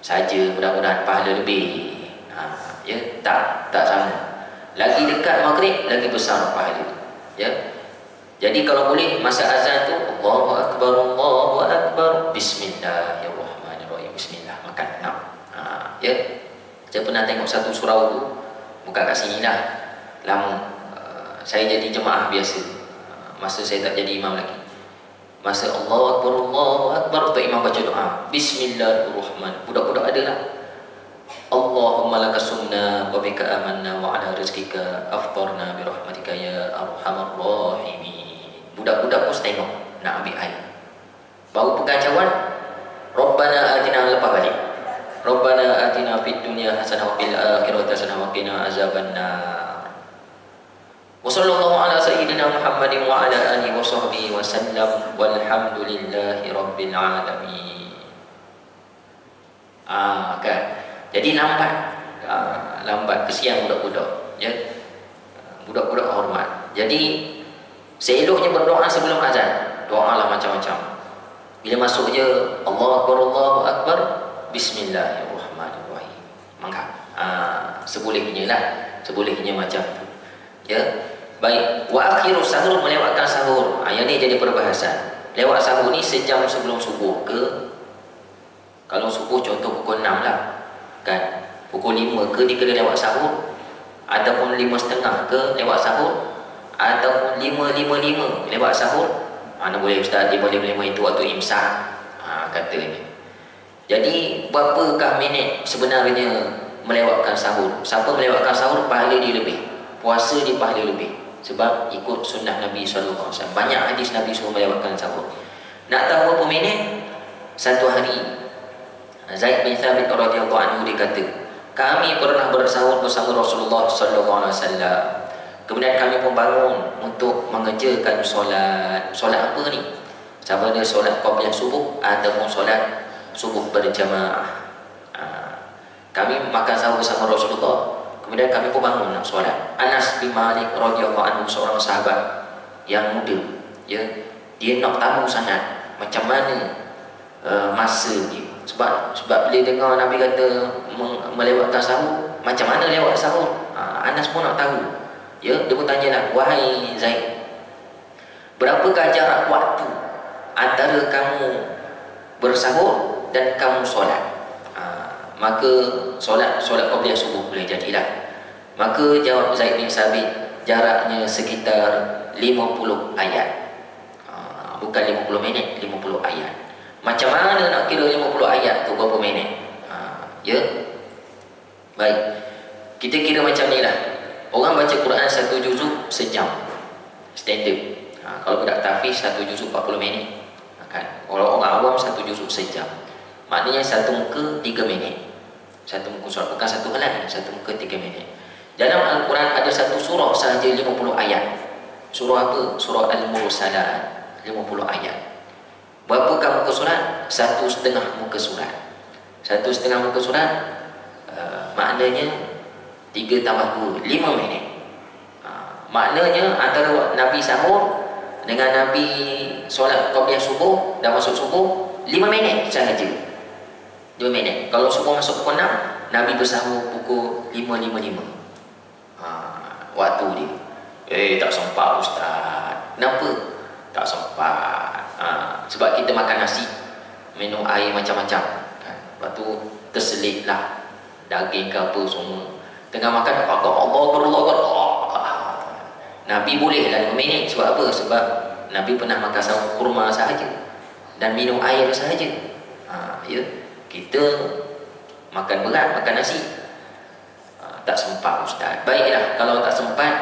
Saja mudah-mudahan pahala lebih. Ya, tak sama. Lagi dekat maghrib lagi besar pahala. Ya. Jadi kalau boleh masa azan tu Allahu Akbar, Bismillahirrahmanirrahim. Bismillah, makan. Ya. Saya pernah tengok satu surau tu, bukan kat sini lah. Lama. Saya jadi jemaah biasa. Masa saya tak jadi imam lagi. Masa Allahu Akbar tu imam baca doa. Bismillahirrahmanirrahim. Budak-budak ada lah. Allahumma laka sumna wa bika amanna wa ala rizqika aftarna bi rahmatika ya arhamar rahimin. Budak-budak pun tengok nak ambil air. Baru pegang cawan, Rabbana atina, lepas balik. Rabbana atina fid dunya hasanah wa fil akhirati hasanah wa qina azabannar. Wa sallallahu ala sayyidina Muhammadin wa ala alihi wa sahbihi wa sallam walhamdulillahi rabbil alamin. Kan. Jadi lambat kesian budak-budak. Ya. Budak-budak hormat. Jadi seeloknya berdoa sebelum azan. Doalah macam-macam. Bila masuk je Allahu Akbar, Bismillahirrahmanirrahim. Mangkap. Sebolehnya lah. Sebolehnya macam tu. Ya. Baik. Wa akhiru sahur, melewatkan sahur. Yang ni jadi perbahasan. Lewat sahur ni sejam sebelum subuh ke? Kalau subuh contoh pukul 6 lah. Kan? Pukul 5 ke dia kena lewat sahur? Ataupun 5.30 ke lewat sahur? Ataupun 5.55 lewat sahur? Mana boleh Ustaz, 5.55 itu waktu imsak, katanya. Jadi berapakah minit sebenarnya melewatkan sahur? Siapa melewatkan sahur, pahala dia lebih. Puasa dia pahala lebih. Sebab ikut sunnah Nabi SAW. Banyak hadis Nabi suruh melewatkan sahur. Nak tahu berapa minit? Satu hari Zaid bin Thabit radhiyallahu anhu dia kata, kami pernah bersahur bersama Rasulullah SAW. Kemudian kami pun bangun untuk mengerjakan solat. Solat apa ni? Sama ada solat qabliyah subuh ataupun solat subuh berjamaah. Kami makan sahur bersama Rasulullah. Kemudian kami pun bangun nak solat. Anas bin Malik radhiyallahu anhu, seorang sahabat yang muda, ya, dia nak tahu sangat macam mana masa dia. Sebab bila dengar Nabi kata melewatkan sahur, macam mana lewat sahur? Anas pun nak tahu. Ya, dia pun tanyalah, wahai Zaid, berapakah jarak waktu antara kamu bersahur dan kamu solat? Maka solat qabliyah subuh boleh jadilah. Maka jawab Zaid bin Sabit, jaraknya sekitar 50 ayat. Bukan 50 minit, 50 ayat. Macam mana nak kira 50 ayat tu berapa minit? Ya. Baik. Kita kira macam ni lah. Orang baca Quran 1 juzuk sejam. Standard. Kalau budak tahfiz 1 juzuk 40 minit. Kan? Kalau orang awam 1 juzuk sejam. Maknanya satu muka 3 minit. Satu muka surat, bukan satu helai, satu muka 3 minit. Dalam Al-Quran ada satu surah sahaja 50 ayat. Surah apa? Surah Al-Mursalat. 50 ayat. Berapakah muka surat? 1,5 muka surat. 1,5 muka surat, maknanya 3 tambah 2, 5 minit. Maknanya antara Nabi sahur dengan Nabi solat qabliyah subuh dan masuk subuh 5 minit sahaja. 5 minit. Kalau subuh masuk pukul 6, Nabi bersahur pukul 5.55. Waktu dia. Tak sempat Ustaz. Kenapa? Tak sempat. Sebab kita makan nasi, minum air macam-macam kan? Lepas tu terselitlah daging ke apa semua. Tengah makan, Allah. Nabi boleh lah 5 minit. Sebab apa? Sebab Nabi pernah makan sahur kurma sahaja dan minum air sahaja. Ya, kita makan berat, makan nasi. Tak sempat Ustaz. Baiklah, kalau tak sempat,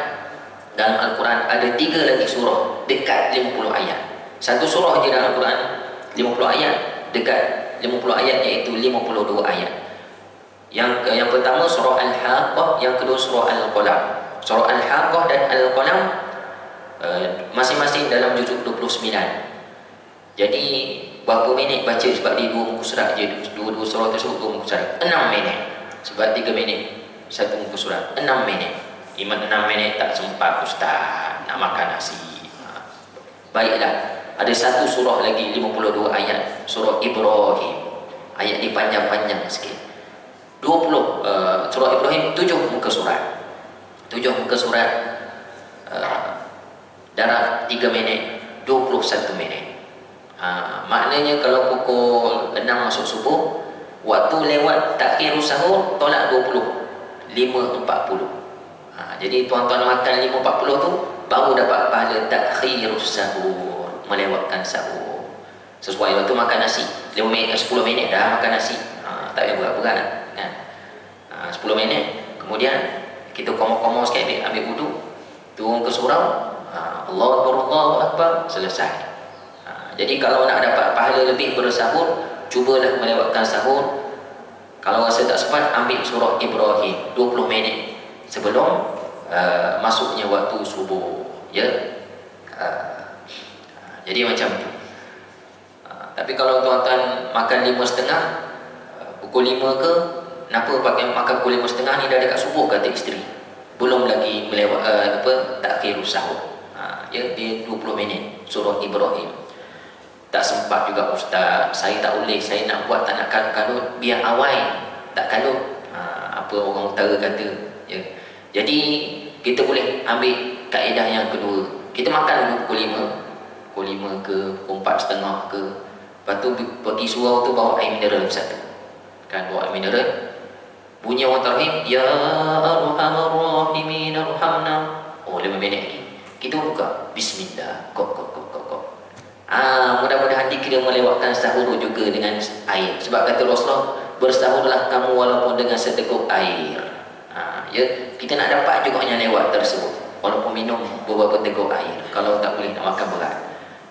dalam Al-Quran ada 3 lagi surah dekat 50 ayat. Satu surah je dalam Al-Quran 50 ayat, dekat 50 ayat, iaitu 52 ayat. Yang pertama surah Al-Haqqah, yang kedua surah Al-Qalam. Surah Al-Haqqah dan Al-Qalam masing-masing dalam juzuk 29. Jadi berapa minit baca? Sebab dia 2 muka surat je, dua surah tersebut 2 muka surat, 6 minit. Sebab 3 minit satu muka surat, 6 minit. Iman 6 minit tak sempat Ustaz, nak makan nasi. Baiklah, ada satu surah lagi 52 ayat, surah Ibrahim. Ayat dia panjang-panjang sikit. 20 surah Ibrahim 7 muka surat. 7 muka surat, darab 3 minit, 21 minit. Maknanya kalau pukul 6 masuk subuh, waktu lewat takhirus sahur tolak 20, 5.40. Jadi tuan-tuan makan 5.40 tu baru dapat pahala takhirus sahur, melewatkan sahur. Sesuai waktu makan nasi 5 minit, 10 minit dah makan nasi. Tak payah berat-berat kan? 10 minit, kemudian kita komo-komo sikit, ambil wudu, turun ke surau, Allahu Akbar, selesai. Jadi kalau nak dapat pahala lebih bersahur, cubalah melewatkan sahur. Kalau rasa tak sempat, ambil surah Ibrahim 20 minit sebelum masuknya waktu subuh. Ya. Jadi macam tu. Tapi kalau tuan-tuan makan 5.30, pukul 5 ke, kenapa pakai makan pukul 5.30 ni? Dah dekat subuh kata isteri, belum lagi melewat takhirus sahur. Ya, dia 20 minit surah Ibrahim. Tak sempat juga Ustaz, saya tak boleh, saya nak buat tak nak kalut-kalut, biar awal tak kalut. Apa orang utara kata, ya. Jadi kita boleh ambil kaedah yang kedua. Kita makan dulu pukul 5 ke, pukul 4.30 ke. Lepas tu pergi surau tu bawa air mineral satu. Kan, bawa air mineral. Bunyi orang tarhim, ya arhamar rahimin arhamna. 5 minit lagi. Kita buka, bismillah, kok. Mudah-mudahan dikira melewatkan sahur juga dengan air. Sebab kata Rasulullah, bersahurlah kamu walaupun dengan seteguk air. Ya, kita nak dapat juga yang lewat tersebut, walaupun minum beberapa teguk air. Kalau tak boleh nak makan berat.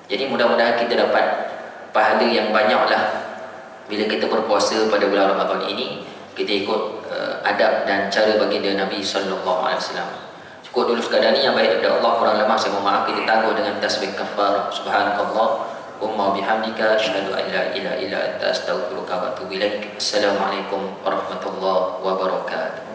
Jadi mudah-mudahan kita dapat pahala yang banyaklah bila kita berpuasa pada bulan Ramadan ini. Kita ikut adab dan cara baginda Nabi SAW. Cukup dulu sekadar ni, yang baik daripada Allah, kurang lemah saya mohon maaf. Kita tangguh dengan tasbih kafarah. Subhanakallah wa bihamdika, asyhadu an la ilaha illa anta, astaghfiruka wa atubu ilaik. Assalamualaikum warahmatullahi wabarakatuh.